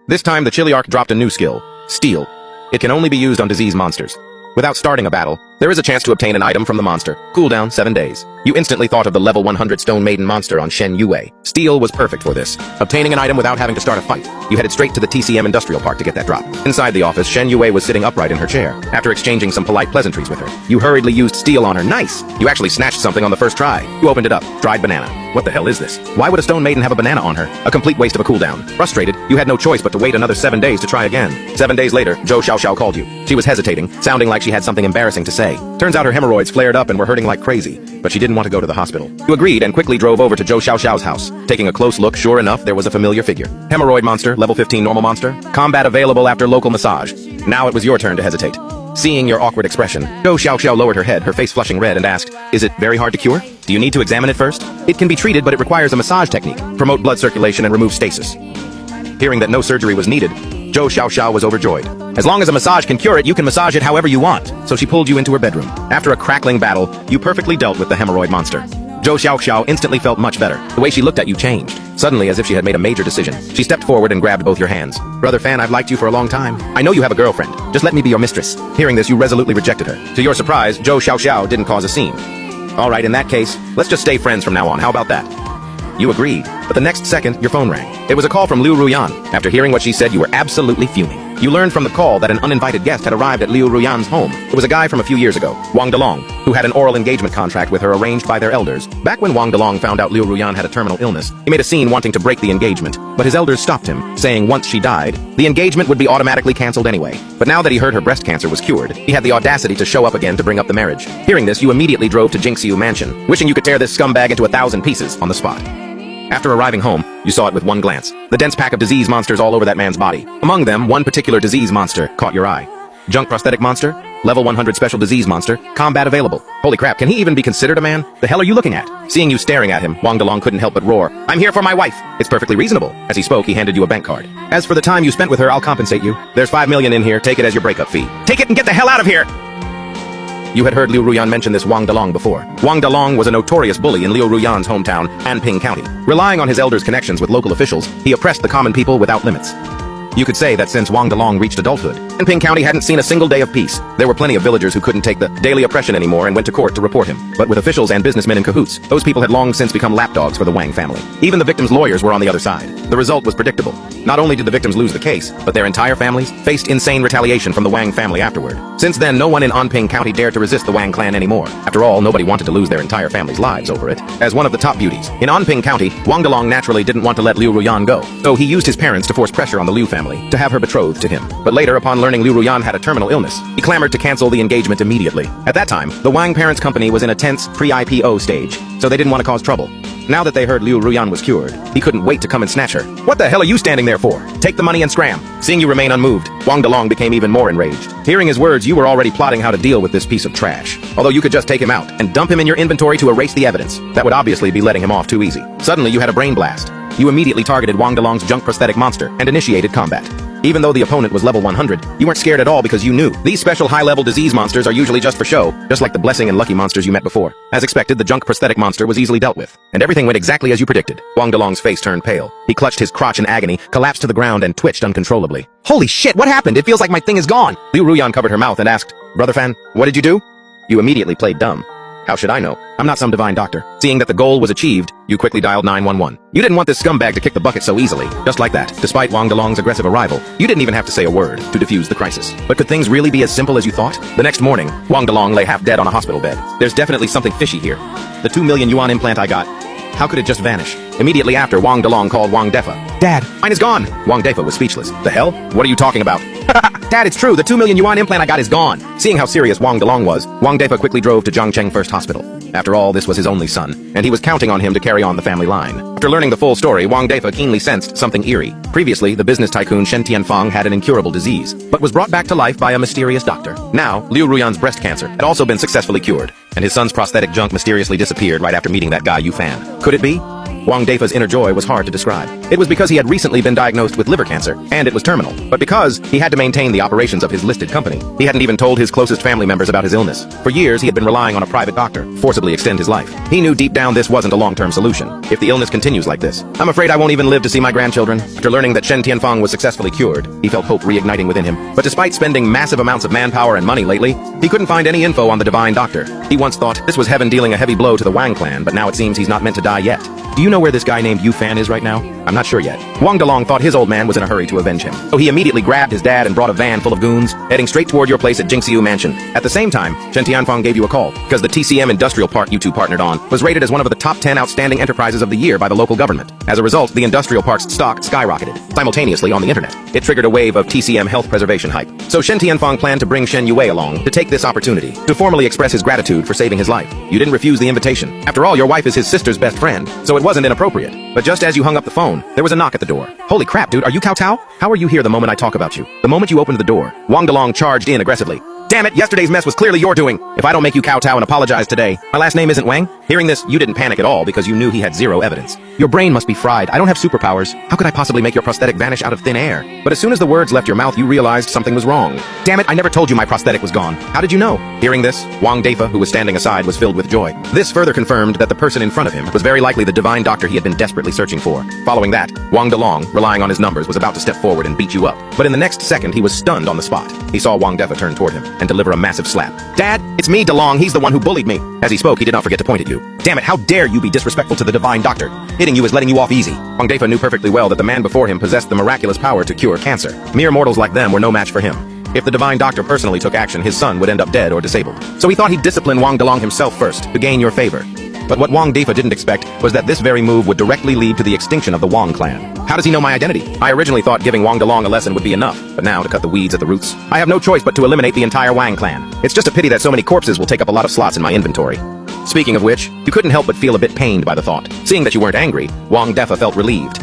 This time, the Chiliarch dropped a new skill, Steel. It can only be used on disease monsters. Without starting a battle, there is a chance to obtain an item from the monster. Cooldown 7 days. You instantly thought of the level 100 Stone Maiden monster on Shen Yue. Steel was perfect for this. Obtaining an item without having to start a fight. You headed straight to the TCM Industrial Park to get that drop. Inside the office, Shen Yue was sitting upright in her chair. After exchanging some polite pleasantries with her, you hurriedly used Steel on her. Nice! You actually snatched something on the first try. You opened it up. Dried banana. What the hell is this? Why would a Stone Maiden have a banana on her? A complete waste of a cooldown. Frustrated, you had no choice but to wait another 7 days to try again. 7 days later, Zhou Xiaoxiao called you. She was hesitating, sounding like she had something embarrassing to say. Turns out her hemorrhoids flared up and were hurting like crazy, but she didn't want to go to the hospital. You agreed and quickly drove over to Zhou Xiaoxiao's house. Taking a close look, sure enough, there was a familiar figure. Hemorrhoid monster, level 15 normal monster. Combat available after local massage. Now it was your turn to hesitate. Seeing your awkward expression, Zhou Xiaoxiao lowered her head, her face flushing red, and asked, "Is it very hard to cure? Do you need to examine it first? It can be treated, but it requires a massage technique. Promote blood circulation and remove stasis." Hearing that no surgery was needed, Zhou Xiaoxiao was overjoyed. As long as a massage can cure it, you can massage it however you want. So she pulled you into her bedroom. After a crackling battle, you perfectly dealt with the hemorrhoid monster. Zhou Xiaoxiao instantly felt much better. The way she looked at you changed. Suddenly, as if she had made a major decision, she stepped forward and grabbed both your hands. "Brother Fan, I've liked you for a long time. I know you have a girlfriend. Just let me be your mistress." Hearing this, you resolutely rejected her. To your surprise, Zhou Xiaoxiao didn't cause a scene. "Alright, in that case, let's just stay friends from now on. How about that?" You agreed, but the next second, your phone rang. It was a call from Liu Ruyan. After hearing what she said, you were absolutely fuming. You learned from the call that an uninvited guest had arrived at Liu Ruyan's home. It was a guy from a few years ago, Wang Delong, who had an oral engagement contract with her arranged by their elders. Back when Wang Delong found out Liu Ruyan had a terminal illness, he made a scene wanting to break the engagement, but his elders stopped him, saying once she died, the engagement would be automatically cancelled anyway. But now that he heard her breast cancer was cured, he had the audacity to show up again to bring up the marriage. Hearing this, you immediately drove to Jinxiu Mansion, wishing you could tear this scumbag into 1,000 pieces on the spot. After arriving home, you saw it with one glance. The dense pack of disease monsters all over that man's body. Among them, one particular disease monster caught your eye. Junk prosthetic monster, level 100 special disease monster, combat available. Holy crap, can he even be considered a man? The hell are you looking at? Seeing you staring at him, Wang Delong couldn't help but roar, "I'm here for my wife!" It's perfectly reasonable. As he spoke, he handed you a bank card. "As for the time you spent with her, I'll compensate you. There's 5 million in here, take it as your breakup fee. Take it and get the hell out of here!" You had heard Liu Ruyan mention this Wang Delong before. Wang Delong was a notorious bully in Liu Ruyan's hometown, Anping County. Relying on his elders' connections with local officials, he oppressed the common people without limits. You could say that since Wang Delong reached adulthood, Anping County hadn't seen a single day of peace. There were plenty of villagers who couldn't take the daily oppression anymore and went to court to report him. But with officials and businessmen in cahoots, those people had long since become lapdogs for the Wang family. Even the victims' lawyers were on the other side. The result was predictable. Not only did the victims lose the case, but their entire families faced insane retaliation from the Wang family afterward. Since then, no one in Anping County dared to resist the Wang clan anymore. After all, nobody wanted to lose their entire family's lives over it. As one of the top beauties in Anping County, Wang Delong naturally didn't want to let Liu Ruyan go, so he used his parents to force pressure on the Liu family to have her betrothed to him. But later, upon learning Liu Ruyan had a terminal illness, he clamored to cancel the engagement immediately. At that time, the Wang parents' company was in a tense pre-IPO stage, so they didn't want to cause trouble. Now that they heard Liu Ruyan was cured, he couldn't wait to come and snatch her. "What the hell are you standing there for? Take the money and scram." Seeing you remain unmoved, Wang Delong became even more enraged. Hearing his words, you were already plotting how to deal with this piece of trash. Although you could just take him out and dump him in your inventory to erase the evidence. That would obviously be letting him off too easy. Suddenly, you had a brain blast. You immediately targeted Wang Delong's junk prosthetic monster and initiated combat. Even though the opponent was level 100, you weren't scared at all because you knew these special high-level disease monsters are usually just for show, just like the blessing and lucky monsters you met before. As expected, the junk prosthetic monster was easily dealt with, and everything went exactly as you predicted. Wang Delong's face turned pale. He clutched his crotch in agony, collapsed to the ground, and twitched uncontrollably. Holy shit, what happened? It feels like my thing is gone! Liu Ruyan covered her mouth and asked, Brother Fan, what did you do? You immediately played dumb. How should I know? I'm not some divine doctor. Seeing that the goal was achieved, you quickly dialed 911. You didn't want this scumbag to kick the bucket so easily. Just like that, despite Wang Delong's aggressive arrival, you didn't even have to say a word to defuse the crisis. But could things really be as simple as you thought? The next morning, Wang Delong lay half dead on a hospital bed. There's definitely something fishy here. The 2 million yuan implant I got, how could it just vanish? Immediately after, Wang Delong called Wang Defa. Dad, mine is gone! Wang Defa was speechless. The hell? What are you talking about? Dad, it's true, the 2 million yuan implant I got is gone! Seeing how serious Wang Delong was, Wang Defa quickly drove to Zhangcheng First Hospital. After all, this was his only son, and he was counting on him to carry on the family line. After learning the full story, Wang Defa keenly sensed something eerie. Previously, the business tycoon Shen Tianfang had an incurable disease, but was brought back to life by a mysterious doctor. Now, Liu Ruyan's breast cancer had also been successfully cured, and his son's prosthetic junk mysteriously disappeared right after meeting that guy Yu Fan. Could it be? Wang Defa's inner joy was hard to describe. It was because he had recently been diagnosed with liver cancer, and it was terminal. But because he had to maintain the operations of his listed company, he hadn't even told his closest family members about his illness. For years, he had been relying on a private doctor, forcibly extend his life. He knew deep down this wasn't a long-term solution. If the illness continues like this, I'm afraid I won't even live to see my grandchildren. After learning that Shen Tianfang was successfully cured, he felt hope reigniting within him. But despite spending massive amounts of manpower and money lately, he couldn't find any info on the divine doctor. He once thought this was heaven dealing a heavy blow to the Wang clan, but now it seems he's not meant to die yet. Do you know where this guy named Yu Fan is right now? I'm not sure yet. Wang Delong thought his old man was in a hurry to avenge him, so he immediately grabbed his dad and brought a van full of goons, heading straight toward your place at Jingxiu Mansion. At the same time, Shen Tianfang gave you a call, because the TCM industrial park you two partnered on was rated as one of the top 10 outstanding enterprises of the year by the local government. As a result, the industrial park's stock skyrocketed, simultaneously on the internet. It triggered a wave of TCM health preservation hype. So Shen Tianfang planned to bring Shen Yue along to take this opportunity to formally express his gratitude for saving his life. You didn't refuse the invitation. After all, your wife is his sister's best friend, so it wasn't inappropriate. But just as you hung up the phone, there was a knock at the door. Holy crap, dude, are you Kowtow? How are you here the moment I talk about you? The moment you opened the door, Wang Delong charged in aggressively. Damn it, yesterday's mess was clearly your doing. If I don't make you kowtow and apologize today, my last name isn't Wang. Hearing this, you didn't panic at all because you knew he had zero evidence. Your brain must be fried. I don't have superpowers. How could I possibly make your prosthetic vanish out of thin air? But as soon as the words left your mouth, you realized something was wrong. Damn it, I never told you my prosthetic was gone. How did you know? Hearing this, Wang Defa, who was standing aside, was filled with joy. This further confirmed that the person in front of him was very likely the divine doctor he had been desperately searching for. Following that, Wang Delong, relying on his numbers, was about to step forward and beat you up. But in the next second, he was stunned on the spot. He saw Wang Defa turn toward him and deliver a massive slap. Dad, it's me, Delong. He's the one who bullied me. As he spoke, he did not forget to point at you. Damn it, how dare you be disrespectful to the divine doctor? Hitting you is letting you off easy. Wang Defa knew perfectly well that the man before him possessed the miraculous power to cure cancer. Mere mortals like them were no match for him. If the divine doctor personally took action, his son would end up dead or disabled. So he thought he'd discipline Wang Delong himself first to gain your favor. But what Wang Defa didn't expect was that this very move would directly lead to the extinction of the Wang clan. How does he know my identity? I originally thought giving Wang Delong a lesson would be enough, but now to cut the weeds at the roots, I have no choice but to eliminate the entire Wang clan. It's just a pity that so many corpses will take up a lot of slots in my inventory. Speaking of which, you couldn't help but feel a bit pained by the thought. Seeing that you weren't angry, Wang Defa felt relieved.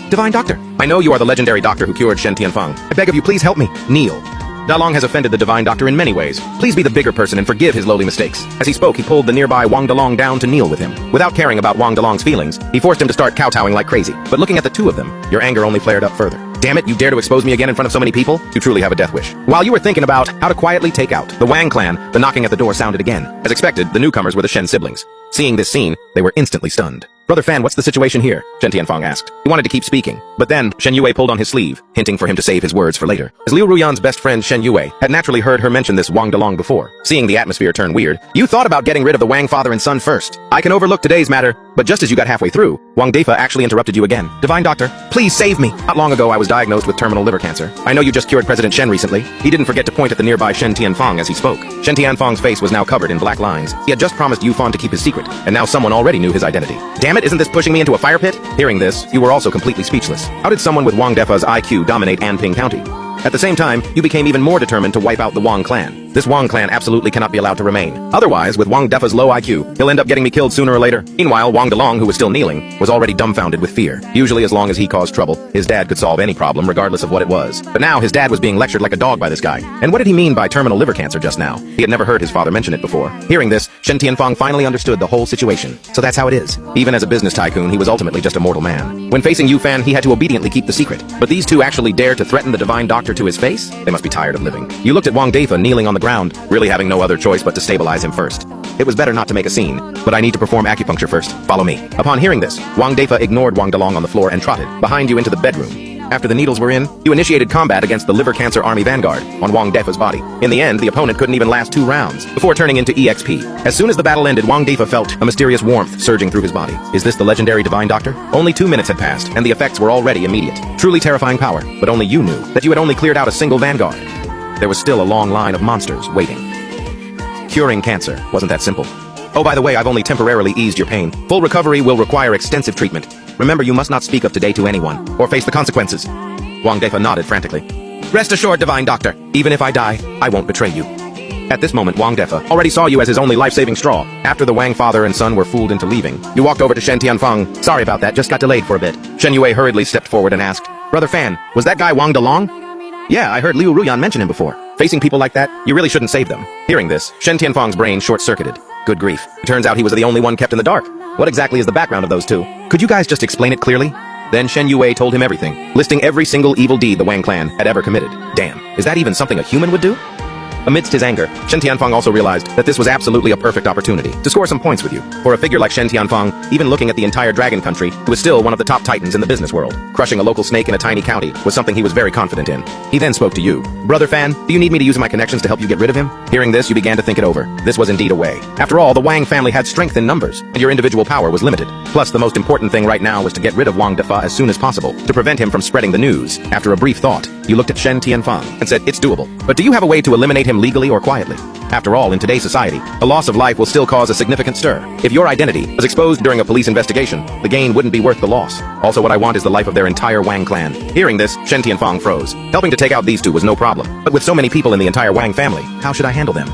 Divine Doctor, I know you are the legendary doctor who cured Shen Tianfang. I beg of you, please help me. Kneel. Dalong has offended the divine doctor in many ways. Please be the bigger person and forgive his lowly mistakes. As he spoke, he pulled the nearby Wang Delong down to kneel with him. Without caring about Wang Delong's feelings, he forced him to start kowtowing like crazy. But looking at the two of them, your anger only flared up further. Damn it, you dare to expose me again in front of so many people? You truly have a death wish. While you were thinking about how to quietly take out the Wang clan, the knocking at the door sounded again. As expected, the newcomers were the Shen siblings. Seeing this scene, they were instantly stunned. Brother Fan, what's the situation here? Shen Tianfang asked. He wanted to keep speaking, but then Shen Yue pulled on his sleeve, hinting for him to save his words for later. As Liu Ruyan's best friend Shen Yue had naturally heard her mention this Wang Delong before, seeing the atmosphere turn weird, you thought about getting rid of the Wang father and son first. I can overlook today's matter, but just as you got halfway through, Wang Defa actually interrupted you again. Divine Doctor, please save me. Not long ago I was diagnosed with terminal liver cancer. I know you just cured President Shen recently. He didn't forget to point at the nearby Shen Tianfang as he spoke. Shen Tianfang's face was now covered in black lines. He had just promised Yu Fan to keep his secret, and now someone already knew his identity. Damn it, isn't this pushing me into a fire pit? Hearing this, you were also completely speechless. How did someone with Wang Defa's IQ dominate Anping County? At the same time, you became even more determined to wipe out the Wang clan. This Wang clan absolutely cannot be allowed to remain. Otherwise, with Wang Defa's low IQ, he'll end up getting me killed sooner or later. Meanwhile, Wang Delong, who was still kneeling, was already dumbfounded with fear. Usually, as long as he caused trouble, his dad could solve any problem regardless of what it was. But now, his dad was being lectured like a dog by this guy. And what did he mean by terminal liver cancer just now? He had never heard his father mention it before. Hearing this, Shen Tianfang finally understood the whole situation. So that's how it is. Even as a business tycoon, he was ultimately just a mortal man. When facing Yu Fan, he had to obediently keep the secret. But these two actually dare to threaten the divine doctor to his face? They must be tired of living. You looked at Wang Defa kneeling on the ground, really having no other choice but to stabilize him first. It was better not to make a scene, but I need to perform acupuncture first. Follow me. Upon hearing this, Wang Defa ignored Wang Delong on the floor and trotted behind you into the bedroom. After the needles were in, you initiated combat against the Liver Cancer Army Vanguard on Wang Defa's body. In the end, the opponent couldn't even last 2 rounds before turning into EXP. As soon as the battle ended, Wang Defa felt a mysterious warmth surging through his body. Is this the legendary Divine Doctor? Only 2 minutes had passed, and the effects were already immediate. Truly terrifying power, but only you knew that you had only cleared out a single Vanguard. There was still a long line of monsters waiting. Curing cancer wasn't that simple. Oh, by the way, I've only temporarily eased your pain. Full recovery will require extensive treatment. Remember, you must not speak of today to anyone, or face the consequences. Wang Defa nodded frantically. Rest assured, Divine Doctor, even if I die, I won't betray you. At this moment, Wang Defa already saw you as his only life-saving straw. After the Wang father and son were fooled into leaving, you walked over to Shen Tianfang. Sorry about that, just got delayed for a bit. Shen Yue hurriedly stepped forward and asked, Brother Fan, was that guy Wang Delong? Yeah, I heard Liu Ruyan mention him before. Facing people like that, you really shouldn't save them. Hearing this, Shen Tianfang's brain short-circuited. Good grief. It turns out he was the only one kept in the dark. What exactly is the background of those two? Could you guys just explain it clearly? Then Shen Yue told him everything, listing every single evil deed the Wang clan had ever committed. Damn, is that even something a human would do? Amidst his anger, Shen Tianfang also realized that this was absolutely a perfect opportunity to score some points with you. For a figure like Shen Tianfang, even looking at the entire Dragon Country, who was still one of the top titans in the business world, crushing a local snake in a tiny county was something he was very confident in. He then spoke to you. Brother Fan, do you need me to use my connections to help you get rid of him? Hearing this, you began to think it over. This was indeed a way. After all, the Wang family had strength in numbers, and your individual power was limited. Plus, the most important thing right now was to get rid of Wang Defa as soon as possible, to prevent him from spreading the news. After a brief thought, you looked at Shen Tianfang and said, it's doable. But do you have a way to eliminate him legally or quietly? After all, in today's society, a loss of life will still cause a significant stir. If your identity was exposed during a police investigation, the gain wouldn't be worth the loss. Also, what I want is the life of their entire Wang clan. Hearing this, Shen Tianfang froze. Helping to take out these two was no problem. But with so many people in the entire Wang family, how should I handle them?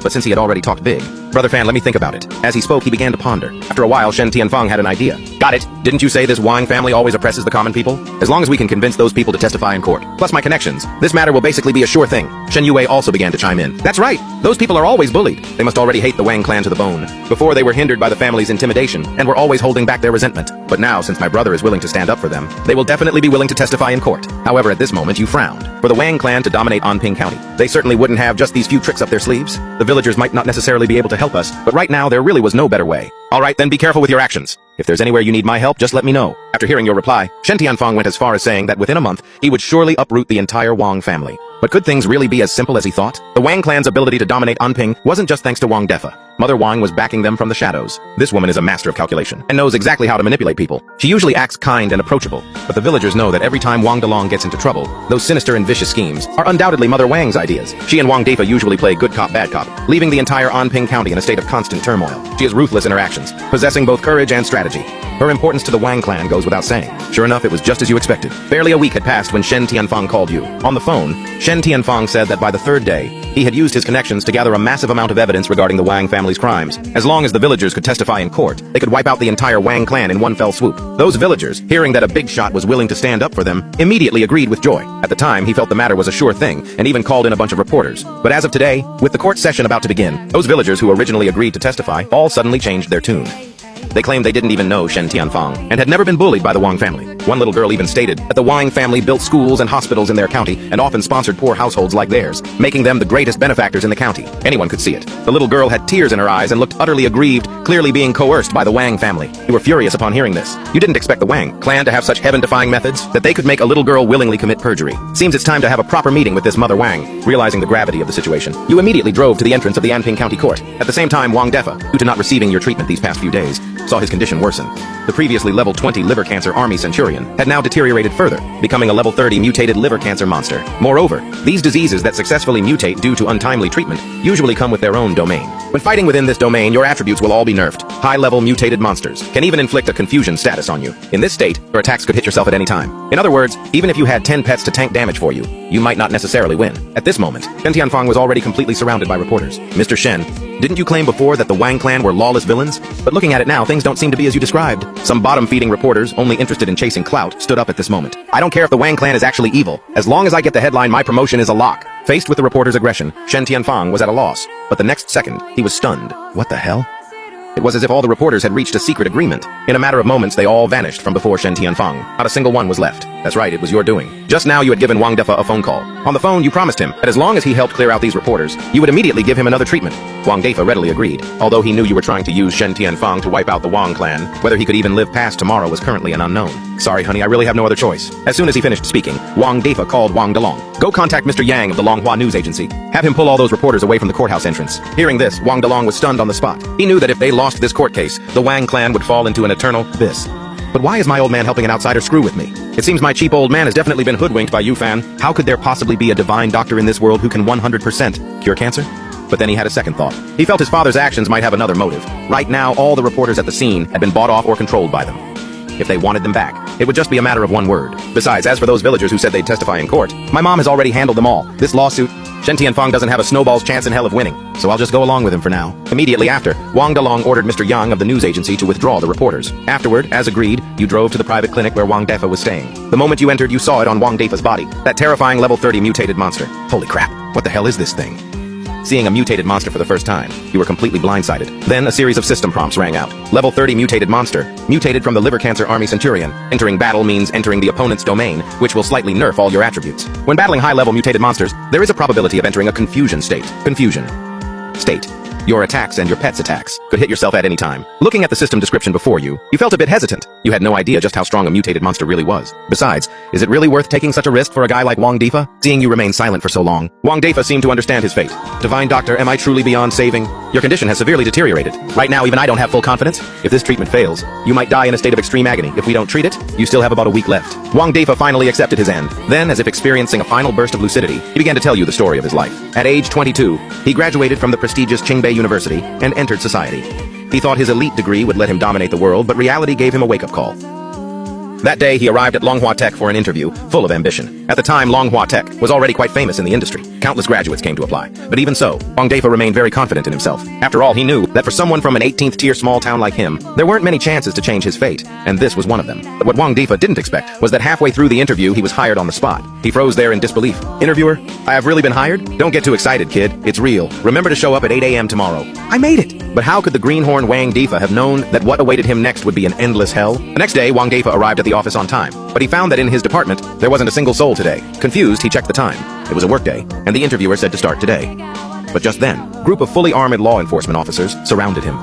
But since he had already talked big, Brother Fan, let me think about it. As he spoke, he began to ponder. After a while, Shen Tianfang had an idea. Got it. Didn't you say this Wang family always oppresses the common people? As long as we can convince those people to testify in court, plus my connections, this matter will basically be a sure thing. Shen Yue also began to chime in. That's right. Those people are always bullied. They must already hate the Wang clan to the bone. Before, they were hindered by the family's intimidation and were always holding back their resentment. But now, since my brother is willing to stand up for them, they will definitely be willing to testify in court. However, at this moment, you frowned. For the Wang clan to dominate Anping County, they certainly wouldn't have just these few tricks up their sleeves. The villagers might not necessarily be able to help us, but right now there really was no better way. Alright, then be careful with your actions. If there's anywhere you need my help, just let me know. After hearing your reply, Shen Tianfang went as far as saying that within a month, he would surely uproot the entire Wang family. But could things really be as simple as he thought? The Wang clan's ability to dominate Anping wasn't just thanks to Wang Defa. Mother Wang was backing them from the shadows. This woman is a master of calculation and knows exactly how to manipulate people. She usually acts kind and approachable, but the villagers know that every time Wang Delong gets into trouble, those sinister and vicious schemes are undoubtedly Mother Wang's ideas. She and Wang Defa usually play good cop, bad cop, leaving the entire Anping County in a state of constant turmoil. She is ruthless in her actions, possessing both courage and strategy. Her importance to the Wang clan goes without saying. Sure enough, it was just as you expected. Barely a week had passed when Shen Tianfang called you. On the phone, Shen Tianfang said that by the 3rd day, he had used his connections to gather a massive amount of evidence regarding the Wang family's crimes. As long as the villagers could testify in court, they could wipe out the entire Wang clan in one fell swoop. Those villagers, hearing that a big shot was willing to stand up for them, immediately agreed with joy. At the time, he felt the matter was a sure thing, and even called in a bunch of reporters. But as of today, with the court session about to begin, those villagers who originally agreed to testify all suddenly changed their tune. They claimed they didn't even know Shen Tianfang and had never been bullied by the Wang family. One little girl even stated that the Wang family built schools and hospitals in their county and often sponsored poor households like theirs, making them the greatest benefactors in the county. Anyone could see it. The little girl had tears in her eyes and looked utterly aggrieved, clearly being coerced by the Wang family. You were furious upon hearing this. You didn't expect the Wang clan to have such heaven-defying methods that they could make a little girl willingly commit perjury. Seems it's time to have a proper meeting with this Mother Wang. Realizing the gravity of the situation, you immediately drove to the entrance of the Anping County Court. At the same time, Wang Defa, due to not receiving your treatment these past few days, saw his condition worsen. The previously level 20 liver cancer army centurion had now deteriorated further, becoming a level 30 mutated liver cancer monster. Moreover, these diseases that successfully mutate due to untimely treatment usually come with their own domain. When fighting within this domain, your attributes will all be nerfed. High-level mutated monsters can even inflict a confusion status on you. In this state, your attacks could hit yourself at any time. In other words, even if you had 10 pets to tank damage for you, you might not necessarily win. At this moment, Shen Tianfang was already completely surrounded by reporters. Mr. Shen, didn't you claim before that the Wang clan were lawless villains? But looking at it now, things don't seem to be as you described. Some bottom-feeding reporters, only interested in chasing clout, stood up at this moment. I don't care if the Wang clan is actually evil. As long as I get the headline, my promotion is a lock. Faced with the reporter's aggression, Shen Tianfang was at a loss. But the next second, he was stunned. What the hell? It was as if all the reporters had reached a secret agreement. In a matter of moments, they all vanished from before Shen Tianfang. Not a single one was left. That's right, it was your doing. Just now you had given Wang Defa a phone call. On the phone, you promised him that as long as he helped clear out these reporters, you would immediately give him another treatment. Wang Defa readily agreed, although he knew you were trying to use Shen Tianfang to wipe out the Wang clan. Whether he could even live past tomorrow was currently an unknown. Sorry, honey, I really have no other choice. As soon as he finished speaking, Wang Defa called Wang Delong. Go contact Mr. Yang of the Longhua News Agency. Have him pull all those reporters away from the courthouse entrance. Hearing this, Wang Delong was stunned on the spot. He knew that if they lost this court case, the Wang clan would fall into an eternal abyss. But why is my old man helping an outsider screw with me? It seems my cheap old man has definitely been hoodwinked by you, Fan. How could there possibly be a divine doctor in this world who can 100% cure cancer? But then he had a second thought. He felt his father's actions might have another motive. Right now, all the reporters at the scene had been bought off or controlled by them. If they wanted them back, it would just be a matter of one word. Besides, as for those villagers who said they'd testify in court, my mom has already handled them all. This lawsuit, Shen Tianfang doesn't have a snowball's chance in hell of winning, so I'll just go along with him for now. Immediately after, Wang Delong ordered Mr. Yang of the news agency to withdraw the reporters. Afterward, as agreed, you drove to the private clinic where Wang Defa was staying. The moment you entered, you saw it on Wang Defa's body. That terrifying level 30 mutated monster. Holy crap, what the hell is this thing? Seeing a mutated monster for the first time, you were completely blindsided. Then a series of system prompts rang out. Level 30 mutated monster, mutated from the liver cancer army centurion. Entering battle means entering the opponent's domain, which will slightly nerf all your attributes. When battling high-level mutated monsters, there is a probability of entering a confusion state. Confusion state. Your attacks and your pet's attacks could hit yourself at any time. Looking at the system description before you, you felt a bit hesitant. You had no idea just how strong a mutated monster really was. Besides, is it really worth taking such a risk for a guy like Wang Defa? Seeing you remain silent for so long, Wang Defa seemed to understand his fate. Divine Doctor, am I truly beyond saving? Your condition has severely deteriorated. Right now, even I don't have full confidence. If this treatment fails, you might die in a state of extreme agony. If we don't treat it, you still have about a week left. Wang Defa finally accepted his end. Then, as if experiencing a final burst of lucidity, he began to tell you the story of his life. At age 22, he graduated from the prestigious Qingbei University and entered society. He thought his elite degree would let him dominate the world, but reality gave him a wake-up call. That day, he arrived at Longhua Tech for an interview, full of ambition. At the time, Longhua Tech was already quite famous in the industry. Countless graduates came to apply. But even so, Wang Defa remained very confident in himself. After all, he knew that for someone from an 18th-tier small town like him, there weren't many chances to change his fate, and this was one of them. But what Wang Defa didn't expect was that halfway through the interview, he was hired on the spot. He froze there in disbelief. Interviewer, I have really been hired? Don't get too excited, kid. It's real. Remember to show up at 8 a.m. tomorrow. I made it! But how could the greenhorn Wang Defa have known that what awaited him next would be an endless hell? The next day, Wang Defa arrived at the office on time. But he found that in his department, there wasn't a single soul today. Confused, he checked the time. It was a workday, and the interviewer said to start today. But just then, a group of fully armored law enforcement officers surrounded him.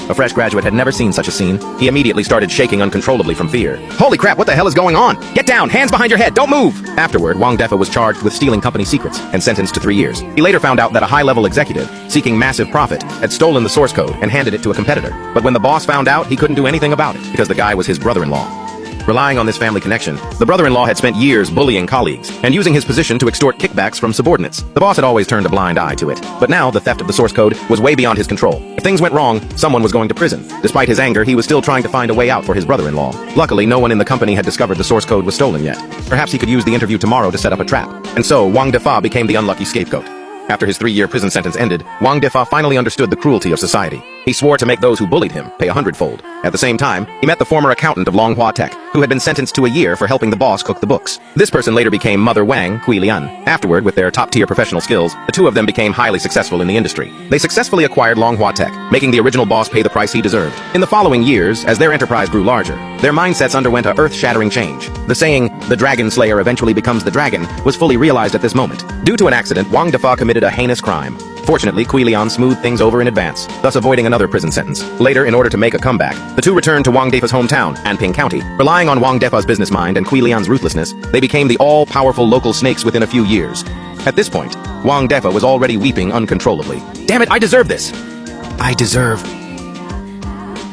A fresh graduate had never seen such a scene. He immediately started shaking uncontrollably from fear. Holy crap, what the hell is going on? Get down! Hands behind your head! Don't move! Afterward, Wang Defa was charged with stealing company secrets and sentenced to 3 years. He later found out that a high-level executive, seeking massive profit, had stolen the source code and handed it to a competitor. But when the boss found out, he couldn't do anything about it because the guy was his brother-in-law. Relying on this family connection, the brother-in-law had spent years bullying colleagues and using his position to extort kickbacks from subordinates. The boss had always turned a blind eye to it, but now the theft of the source code was way beyond his control. If things went wrong, someone was going to prison. Despite his anger, he was still trying to find a way out for his brother-in-law. Luckily, no one in the company had discovered the source code was stolen yet. Perhaps he could use the interview tomorrow to set up a trap. And so, Wang Defa became the unlucky scapegoat. After his 3-year prison sentence ended, Wang Defa finally understood the cruelty of society. He swore to make those who bullied him pay 100-fold. At the same time, he met the former accountant of Longhua Tech, who had been sentenced to a year for helping the boss cook the books. This person later became Mother Wang Huilian. Afterward, with their top-tier professional skills, the two of them became highly successful in the industry. They successfully acquired Longhua Tech, making the original boss pay the price he deserved. In the following years, as their enterprise grew larger, their mindsets underwent a earth-shattering change. The saying, "The dragon slayer eventually becomes the dragon," was fully realized at this moment. Due to an accident, Wang Defa committed a heinous crime. Fortunately, Huilian smoothed things over in advance, thus avoiding another prison sentence. Later, in order to make a comeback, the two returned to Wang Defa's hometown, Anping County. Relying on Wang Defa's business mind and Huilian's ruthlessness, they became the all-powerful local snakes within a few years. At this point, Wang Defa was already weeping uncontrollably. Damn it, I deserve this! I deserve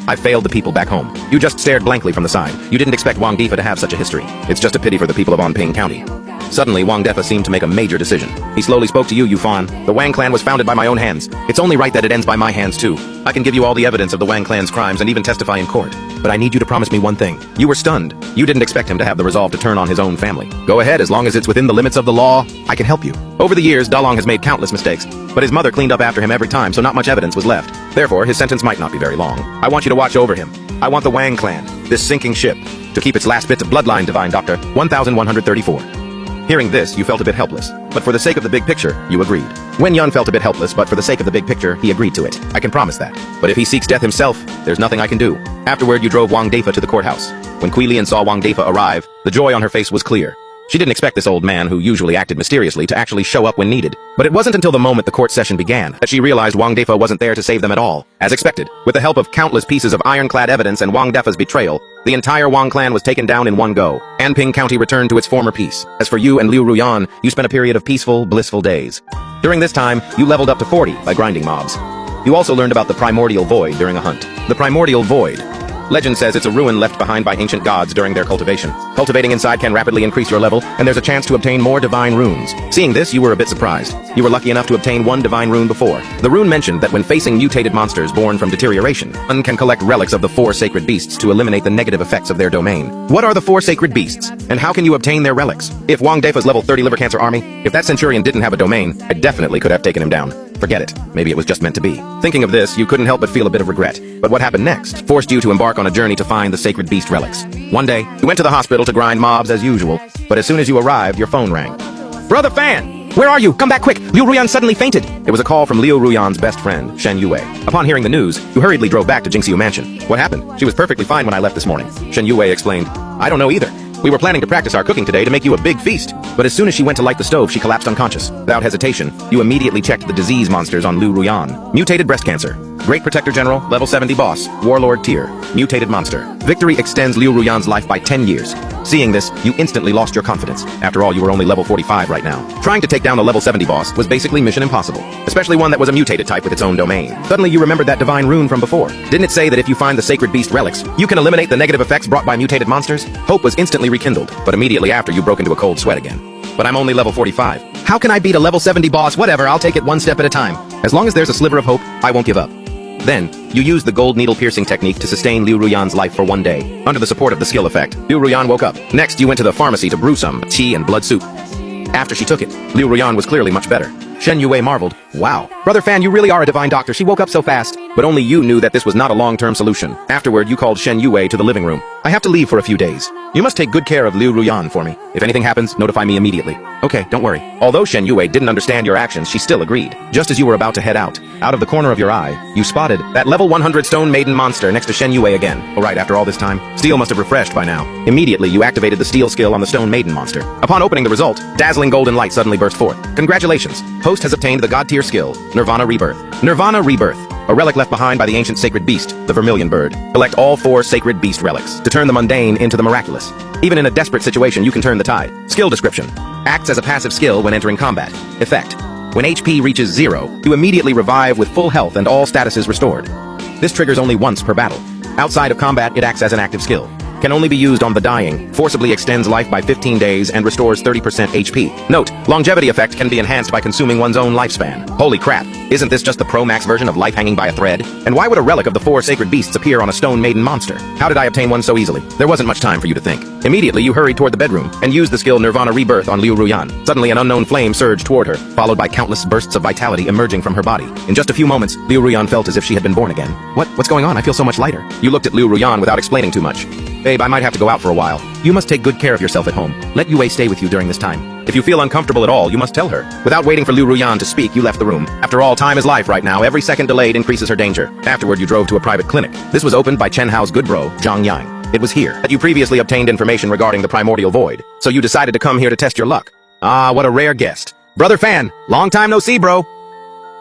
I failed the people back home. You just stared blankly from the side. You didn't expect Wang Defa to have such a history. It's just a pity for the people of Anping County. Suddenly, Wang Defa seemed to make a major decision. He slowly spoke to you, Yufan. The Wang clan was founded by my own hands. It's only right that it ends by my hands, too. I can give you all the evidence of the Wang clan's crimes and even testify in court. But I need you to promise me one thing. You were stunned. You didn't expect him to have the resolve to turn on his own family. Go ahead, as long as it's within the limits of the law, I can help you. Over the years, Dalong has made countless mistakes, but his mother cleaned up after him every time, so not much evidence was left. Therefore, his sentence might not be very long. I want you to watch over him. I want the Wang clan, this sinking ship, to keep its last bits of bloodline, Divine Doctor. 1134. Hearing this, you felt a bit helpless. But for the sake of the big picture, you agreed. Wen Yun felt a bit helpless, but for the sake of the big picture, he agreed to it. I can promise that. But if he seeks death himself, there's nothing I can do. Afterward, you drove Wang Defa to the courthouse. When Kui Lian saw Wang Defa arrive, the joy on her face was clear. She didn't expect this old man, who usually acted mysteriously, to actually show up when needed. But it wasn't until the moment the court session began that she realized Wang Defa wasn't there to save them at all. As expected, with the help of countless pieces of ironclad evidence and Wang Defa's betrayal, the entire Wang clan was taken down in one go. Anping County returned to its former peace. As for you and Liu Ruyan, you spent a period of peaceful, blissful days. During this time, you leveled up to 40 by grinding mobs. You also learned about the Primordial Void during a hunt. The Primordial Void. Legend says it's a ruin left behind by ancient gods during their cultivation. Cultivating inside can rapidly increase your level, and there's a chance to obtain more divine runes. Seeing this, you were a bit surprised. You were lucky enough to obtain one divine rune before. The rune mentioned that when facing mutated monsters born from deterioration, one can collect relics of the 4 sacred beasts to eliminate the negative effects of their domain. What are the 4 sacred beasts, and how can you obtain their relics? If Wang Defa's level 30 liver cancer army, if that centurion didn't have a domain, I definitely could have taken him down. Forget it. Maybe it was just meant to be. Thinking of this, you couldn't help but feel a bit of regret. But what happened next forced you to embark on a journey to find the sacred beast relics. One day, you went to the hospital to grind mobs as usual, but as soon as you arrived, your phone rang. Brother Fan! Where are you? Come back quick! Liu Ruyan suddenly fainted! It was a call from Liu Ruyan's best friend, Shen Yue. Upon hearing the news, you hurriedly drove back to Jingxiu Mansion. What happened? She was perfectly fine when I left this morning. Shen Yue explained. I don't know either. We were planning to practice our cooking today to make you a big feast. But as soon as she went to light the stove, she collapsed unconscious. Without hesitation, you immediately checked the disease monsters on Liu Ruyan. Mutated breast cancer. Great Protector General, level 70 boss, Warlord tier, mutated monster. Victory extends Liu Ruyan's life by 10 years. Seeing this, you instantly lost your confidence. After all, you were only level 45 right now. Trying to take down a level 70 boss was basically mission impossible, especially one that was a mutated type with its own domain. Suddenly you remembered that divine rune from before. Didn't it say that if you find the sacred beast relics, you can eliminate the negative effects brought by mutated monsters? Hope was instantly rekindled, but immediately after you broke into a cold sweat again. But I'm only level 45. How can I beat a level 70 boss? Whatever, I'll take it one step at a time. As long as there's a sliver of hope, I won't give up. Then, you used the gold needle piercing technique to sustain Liu Ruyan's life for one day. Under the support of the skill effect, Liu Ruyan woke up. Next, you went to the pharmacy to brew some tea and blood soup. After she took it, Liu Ruyan was clearly much better. Shen Yue marveled. Wow. Brother Fan, you really are a divine doctor. She woke up so fast. But only you knew that this was not a long-term solution. Afterward, you called Shen Yue to the living room. I have to leave for a few days. You must take good care of Liu Ruyan for me. If anything happens, notify me immediately. Okay, don't worry. Although Shen Yue didn't understand your actions, she still agreed. Just as you were about to head out of the corner of your eye, you spotted that level 100 stone maiden monster next to Shen Yue again. Alright, after all this time, steel must have refreshed by now. Immediately, you activated the steel skill on the stone maiden monster. Upon opening the result, dazzling golden light suddenly burst forth. Congratulations! Host has obtained the god tier skill, Nirvana Rebirth. Nirvana Rebirth. A relic left behind by the ancient sacred beast, the Vermilion Bird. Collect all 4 sacred beast relics to turn the mundane into the miraculous. Even in a desperate situation, you can turn the tide. Skill description. Acts as a passive skill when entering combat. Effect. When HP reaches 0, you immediately revive with full health and all statuses restored. This triggers only once per battle. Outside of combat, it acts as an active skill. Can only be used on the dying, forcibly extends life by 15 days and restores 30% HP. Note, longevity effect can be enhanced by consuming one's own lifespan. Holy crap, isn't this just the pro-max version of life hanging by a thread? And why would a relic of the 4 sacred beasts appear on a stone maiden monster? How did I obtain one so easily? There wasn't much time for you to think. Immediately, you hurried toward the bedroom and used the skill Nirvana Rebirth on Liu Ruyan. Suddenly, an unknown flame surged toward her, followed by countless bursts of vitality emerging from her body. In just a few moments, Liu Ruyan felt as if she had been born again. What's going on? I feel so much lighter. You looked at Liu Ruyan without explaining too much. Babe, I might have to go out for a while. You must take good care of yourself at home. Let Yue stay with you during this time. If you feel uncomfortable at all, you must tell her. Without waiting for Liu Ruyan to speak, you left the room. After all, time is life right now. Every second delayed increases her danger. Afterward, you drove to a private clinic. This was opened by Chen Hao's good bro, Zhang Yang. It was here that you previously obtained information regarding the Primordial Void. So you decided to come here to test your luck. Ah, what a rare guest. Brother Fan, long time no see, bro.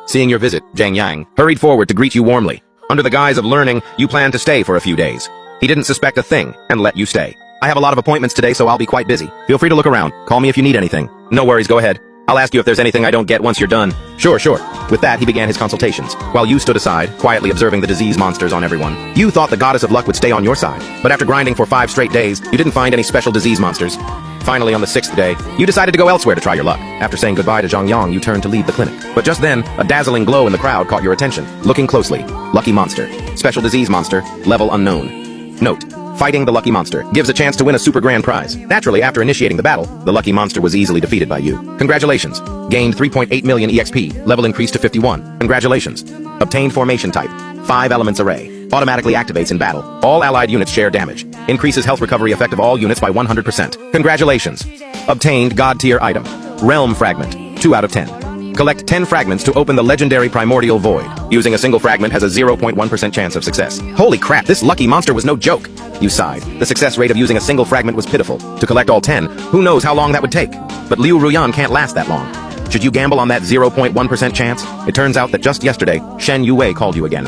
Seeing your visit, Zhang Yang hurried forward to greet you warmly. Under the guise of learning, you planned to stay for a few days. He didn't suspect a thing and let you stay. I have a lot of appointments today, so I'll be quite busy. Feel free to look around. Call me if you need anything. No worries, go ahead. I'll ask you if there's anything I don't get once you're done. Sure, sure. With that, he began his consultations, while you stood aside, quietly observing the disease monsters on everyone. You thought the goddess of luck would stay on your side, but after grinding for 5 straight days, you didn't find any special disease monsters. Finally, on the 6th day, you decided to go elsewhere to try your luck. After saying goodbye to Zhang Yang, you turned to leave the clinic. But just then, a dazzling glow in the crowd caught your attention. Looking closely, Lucky Monster. Special disease monster, level unknown. Note: fighting the Lucky Monster gives a chance to win a super grand prize. Naturally, after initiating the battle, the Lucky Monster was easily defeated by you. Congratulations. Gained 3.8 million EXP. Level increased to 51. Congratulations. Obtained formation type. 5 elements array. Automatically activates in battle. All allied units share damage. Increases health recovery effect of all units by 100%. Congratulations. Obtained God tier item. Realm Fragment. 2 out of 10. Collect 10 fragments to open the legendary Primordial Void. Using a single fragment has a 0.1% chance of success. Holy crap, this Lucky Monster was no joke. You sighed. The success rate of using a single fragment was pitiful. To collect all 10, who knows how long that would take? But Liu Ruyan can't last that long. Should you gamble on that 0.1% chance? It turns out that just yesterday, Shen Yue called you again.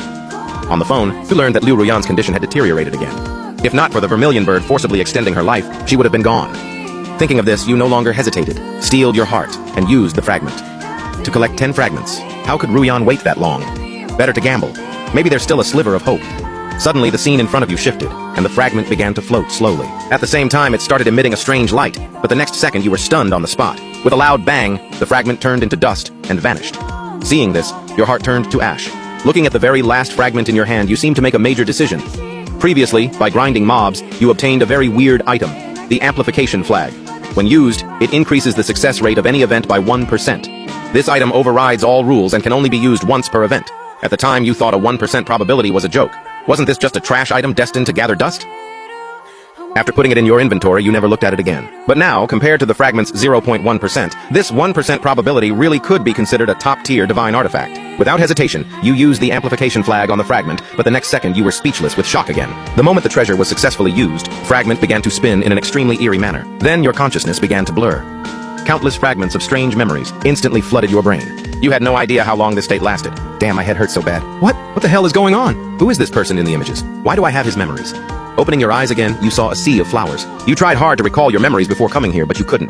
On the phone, you learned that Liu Ruyan's condition had deteriorated again. If not for the Vermilion Bird forcibly extending her life, she would have been gone. Thinking of this, you no longer hesitated, steeled your heart, and used the fragment. To collect 10 fragments. How could Ruyan wait that long? Better to gamble. Maybe there's still a sliver of hope. Suddenly, the scene in front of you shifted, and the fragment began to float slowly. At the same time, it started emitting a strange light, but the next second you were stunned on the spot. With a loud bang, the fragment turned into dust and vanished. Seeing this, your heart turned to ash. Looking at the very last fragment in your hand, you seemed to make a major decision. Previously, by grinding mobs, you obtained a very weird item, the Amplification Flag. When used, it increases the success rate of any event by 1%. This item overrides all rules and can only be used once per event. At the time, you thought a 1% probability was a joke. Wasn't this just a trash item destined to gather dust? After putting it in your inventory, you never looked at it again. But now, compared to the fragment's 0.1%, this 1% probability really could be considered a top-tier divine artifact. Without hesitation, you used the amplification flag on the fragment, but the next second you were speechless with shock again. The moment the treasure was successfully used, fragment began to spin in an extremely eerie manner. Then your consciousness began to blur. Countless fragments of strange memories instantly flooded your brain. You had no idea how long this state lasted. Damn, my head hurts so bad. What the hell is going on? Who is this person in the images? Why do I have his memories? Opening your eyes again, you saw a sea of flowers. You tried hard to recall your memories before coming here, but you couldn't.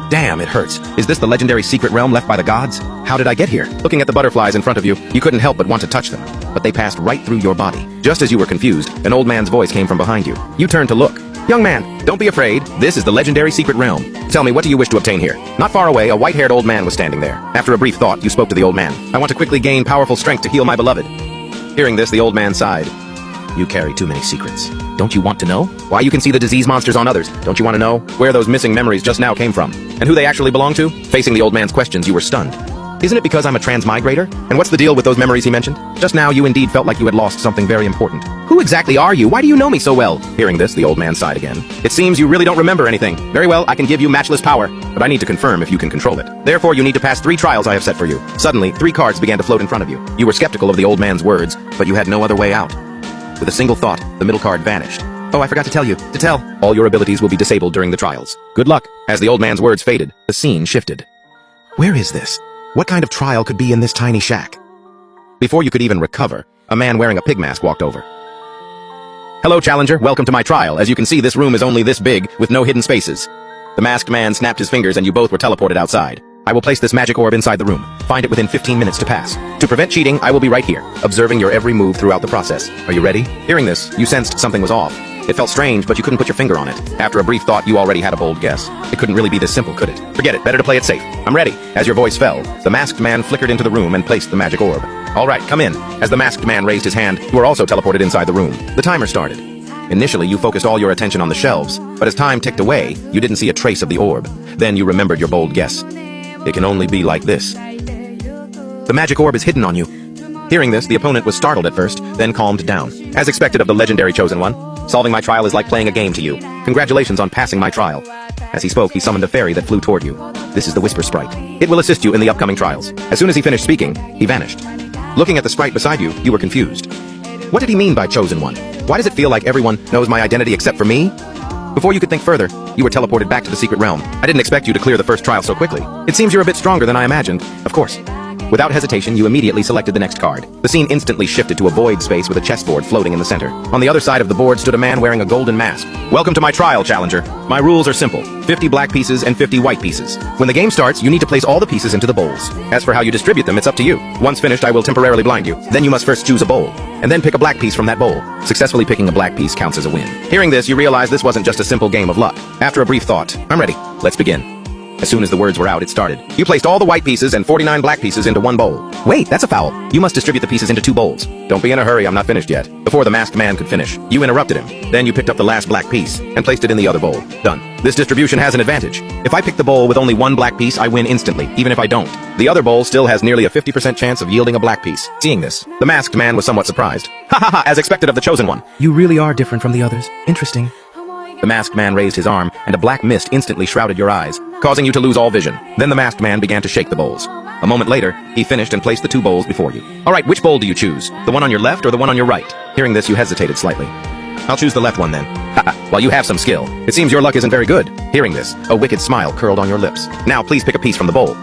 Damn, it hurts. Is this the legendary secret realm left by the gods? How did I get here? Looking at the butterflies in front of you, you couldn't help but want to touch them. But they passed right through your body. Just as you were confused, an old man's voice came from behind you. You turned to look. Young man, don't be afraid. This is the legendary secret realm. Tell me, what do you wish to obtain here? Not far away, a white-haired old man was standing there. After a brief thought, you spoke to the old man. I want to quickly gain powerful strength to heal my beloved. Hearing this, the old man sighed. You carry too many secrets. Don't you want to know? Why you can see the disease monsters on others? Don't you want to know where those missing memories just now came from? And who they actually belong to? Facing the old man's questions, you were stunned. Isn't it because I'm a transmigrator? And what's the deal with those memories he mentioned? Just now, you indeed felt like you had lost something very important. Who exactly are you? Why do you know me so well? Hearing this, the old man sighed again. It seems you really don't remember anything. Very well, I can give you matchless power, but I need to confirm if you can control it. Therefore, you need to pass 3 trials I have set for you. Suddenly, 3 cards began to float in front of you. You were skeptical of the old man's words, but you had no other way out. With a single thought, the middle card vanished. Oh, I forgot to tell you. All your abilities will be disabled during the trials. Good luck. As the old man's words faded, the scene shifted. Where is this? What kind of trial could be in this tiny shack? Before you could even recover, a man wearing a pig mask walked over. Hello, challenger. Welcome to my trial. As you can see, this room is only this big, with no hidden spaces. The masked man snapped his fingers and you both were teleported outside. I will place this magic orb inside the room. Find it within 15 minutes to pass. To prevent cheating, I will be right here, observing your every move throughout the process. Are you ready? Hearing this, you sensed something was off. It felt strange, but you couldn't put your finger on it. After a brief thought, you already had a bold guess. It couldn't really be this simple, could it? Forget it. Better to play it safe. I'm ready. As your voice fell, the masked man flickered into the room and placed the magic orb. All right, come in. As the masked man raised his hand, you were also teleported inside the room. The timer started. Initially, you focused all your attention on the shelves, but as time ticked away, you didn't see a trace of the orb. Then you remembered your bold guess. It can only be like this. The magic orb is hidden on you. Hearing this, the opponent was startled at first, then calmed down. As expected of the legendary Chosen One, solving my trial is like playing a game to you. Congratulations on passing my trial. As he spoke, he summoned a fairy that flew toward you. This is the Whisper Sprite. It will assist you in the upcoming trials. As soon as he finished speaking, he vanished. Looking at the sprite beside you, you were confused. What did he mean by Chosen One? Why does it feel like everyone knows my identity except for me? Before you could think further, you were teleported back to the secret realm. I didn't expect you to clear the first trial so quickly. It seems you're a bit stronger than I imagined. Of course. Without hesitation, you immediately selected the next card. The scene instantly shifted to a void space with a chessboard floating in the center. On the other side of the board stood a man wearing a golden mask. Welcome to my trial, challenger. My rules are simple. 50 black pieces and 50 white pieces. When the game starts, you need to place all the pieces into the bowls. As for how you distribute them, it's up to you. Once finished, I will temporarily blind you. Then you must first choose a bowl, and then pick a black piece from that bowl. Successfully picking a black piece counts as a win. Hearing this, you realize this wasn't just a simple game of luck. After a brief thought, I'm ready. Let's begin. As soon as the words were out, it started. You placed all the white pieces and 49 black pieces into one bowl. Wait, that's a foul. You must distribute the pieces into 2 bowls. Don't be in a hurry, I'm not finished yet. Before the masked man could finish, you interrupted him. Then you picked up the last black piece and placed it in the other bowl. Done. This distribution has an advantage. If I pick the bowl with only 1 black piece, I win instantly, even if I don't. The other bowl still has nearly a 50% chance of yielding a black piece. Seeing this, the masked man was somewhat surprised. Ha ha ha, as expected of the chosen one. You really are different from the others. Interesting. The masked man raised his arm, and a black mist instantly shrouded your eyes, causing you to lose all vision. Then the masked man began to shake the bowls. A moment later, he finished and placed the 2 bowls before you. Alright, which bowl do you choose? The one on your left or the one on your right? Hearing this, you hesitated slightly. I'll choose the left one then. Haha, well you have some skill. It seems your luck isn't very good. Hearing this, a wicked smile curled on your lips. Now please pick a piece from the bowl.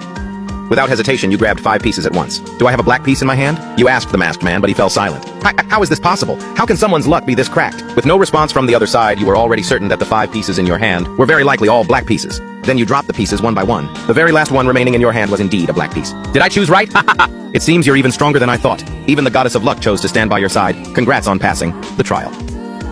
Without hesitation, you grabbed 5 pieces at once. Do I have a black piece in my hand? You asked the masked man, but he fell silent. How is this possible? How can someone's luck be this cracked? With no response from the other side, you were already certain that the 5 pieces in your hand were very likely all black pieces. Then you dropped the pieces one by one. The very last one remaining in your hand was indeed a black piece. Did I choose right? It seems you're even stronger than I thought. Even the goddess of luck chose to stand by your side. Congrats on passing the trial.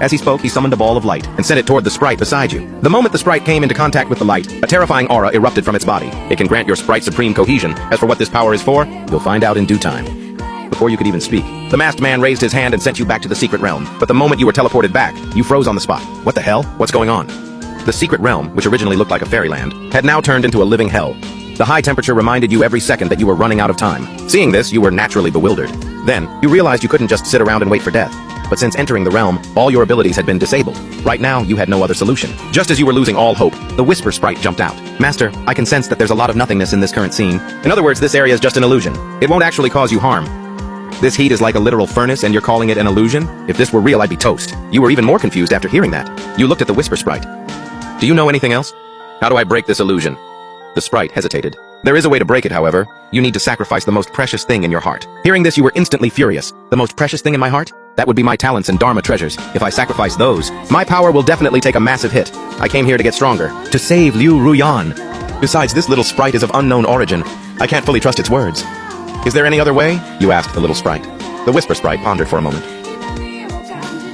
As he spoke, he summoned a ball of light and sent it toward the sprite beside you. The moment the sprite came into contact with the light, a terrifying aura erupted from its body. It can grant your sprite supreme cohesion. As for what this power is for, you'll find out in due time. Before you could even speak, the masked man raised his hand and sent you back to the secret realm. But the moment you were teleported back, you froze on the spot. What the hell? What's going on? The secret realm, which originally looked like a fairyland, had now turned into a living hell. The high temperature reminded you every second that you were running out of time. Seeing this, you were naturally bewildered. Then, you realized you couldn't just sit around and wait for death. But since entering the realm, all your abilities had been disabled. Right now, you had no other solution. Just as you were losing all hope, the Whisper Sprite jumped out. Master, I can sense that there's a lot of nothingness in this current scene. In other words, this area is just an illusion. It won't actually cause you harm. This heat is like a literal furnace and you're calling it an illusion? If this were real, I'd be toast. You were even more confused after hearing that. You looked at the Whisper Sprite. Do you know anything else? How do I break this illusion? The sprite hesitated. There is a way to break it, however. You need to sacrifice the most precious thing in your heart. Hearing this, you were instantly furious. The most precious thing in my heart? That would be my talents and Dharma treasures. If I sacrifice those, my power will definitely take a massive hit. I came here to get stronger, to save Liu Ruyan. Besides, this little sprite is of unknown origin. I can't fully trust its words. Is there any other way? You asked the little sprite. The Whisper Sprite pondered for a moment.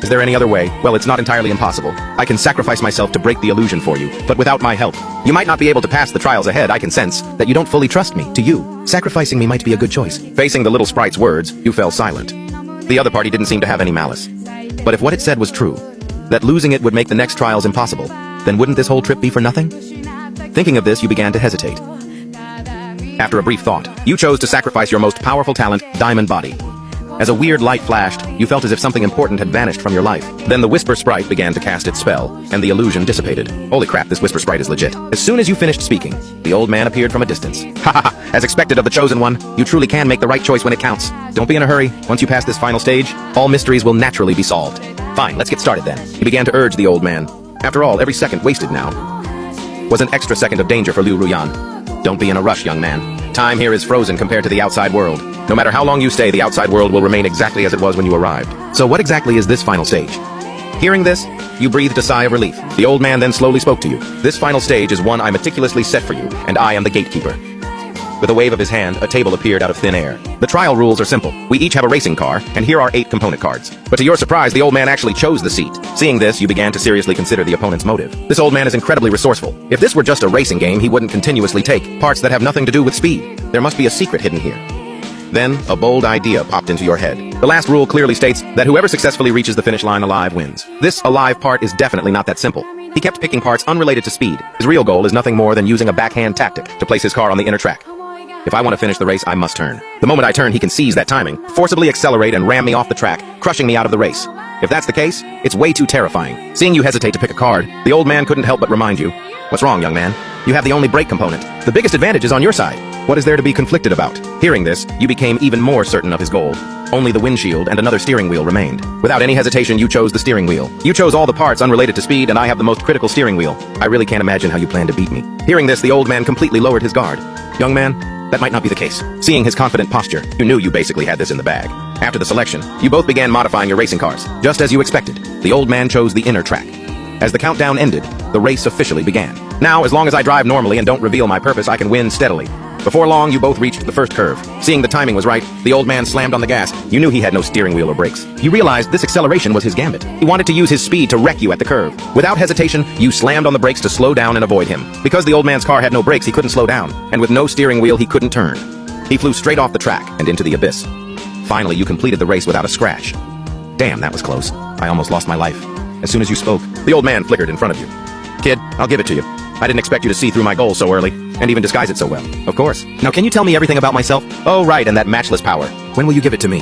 Is there any other way? Well, it's not entirely impossible. I can sacrifice myself to break the illusion for you, but without my help, you might not be able to pass the trials ahead. I can sense that you don't fully trust me. To you, sacrificing me might be a good choice. Facing the little sprite's words, you fell silent. The other party didn't seem to have any malice. But if what it said was true, that losing it would make the next trials impossible, then wouldn't this whole trip be for nothing? Thinking of this, you began to hesitate. After a brief thought, you chose to sacrifice your most powerful talent, Diamond Body. As a weird light flashed, you felt as if something important had vanished from your life. Then the Whisper Sprite began to cast its spell, and the illusion dissipated. Holy crap, this Whisper Sprite is legit. As soon as you finished speaking, the old man appeared from a distance. Ha ha ha, as expected of the chosen one, you truly can make the right choice when it counts. Don't be in a hurry. Once you pass this final stage, all mysteries will naturally be solved. Fine, let's get started then. He began to urge the old man. After all, every second wasted now was an extra second of danger for Liu Ruyan. Don't be in a rush, young man. Time here is frozen compared to the outside world. No matter how long you stay, the outside world will remain exactly as it was when you arrived. So what exactly is this final stage? Hearing this, you breathed a sigh of relief. The old man then slowly spoke to you. This final stage is one I meticulously set for you, and I am the gatekeeper. With a wave of his hand, a table appeared out of thin air. The trial rules are simple. We each have a racing car, and here are 8 component cards. But to your surprise, the old man actually chose the seat. Seeing this, you began to seriously consider the opponent's motive. This old man is incredibly resourceful. If this were just a racing game, he wouldn't continuously take parts that have nothing to do with speed. There must be a secret hidden here. Then, a bold idea popped into your head. The last rule clearly states that whoever successfully reaches the finish line alive wins. This alive part is definitely not that simple. He kept picking parts unrelated to speed. His real goal is nothing more than using a backhand tactic to place his car on the inner track. If I want to finish the race, I must turn. The moment I turn, he can seize that timing, forcibly accelerate and ram me off the track, crushing me out of the race. If that's the case, it's way too terrifying. Seeing you hesitate to pick a card, the old man couldn't help but remind you. What's wrong, young man? You have the only brake component. The biggest advantage is on your side. What is there to be conflicted about? Hearing this, you became even more certain of his goal. Only the windshield and another steering wheel remained. Without any hesitation, you chose the steering wheel. You chose all the parts unrelated to speed, and I have the most critical steering wheel. I really can't imagine how you plan to beat me. Hearing this, the old man completely lowered his guard. Young man, that might not be the case. Seeing his confident posture, you knew you basically had this in the bag. After the selection, you both began modifying your racing cars. Just as you expected, the old man chose the inner track. As the countdown ended, the race officially began. Now, as long as I drive normally and don't reveal my purpose, I can win steadily. Before long, you both reached the first curve. Seeing the timing was right, the old man slammed on the gas. You knew he had no steering wheel or brakes. You realized this acceleration was his gambit. He wanted to use his speed to wreck you at the curve. Without hesitation, you slammed on the brakes to slow down and avoid him. Because the old man's car had no brakes, he couldn't slow down. And with no steering wheel, he couldn't turn. He flew straight off the track and into the abyss. Finally, you completed the race without a scratch. Damn, that was close. I almost lost my life. As soon as you spoke, the old man flickered in front of you. Kid, I'll give it to you. I didn't expect you to see through my goals so early, and even disguise it so well. Of course. Now can you tell me everything about myself? Oh, right, and that matchless power. When will you give it to me?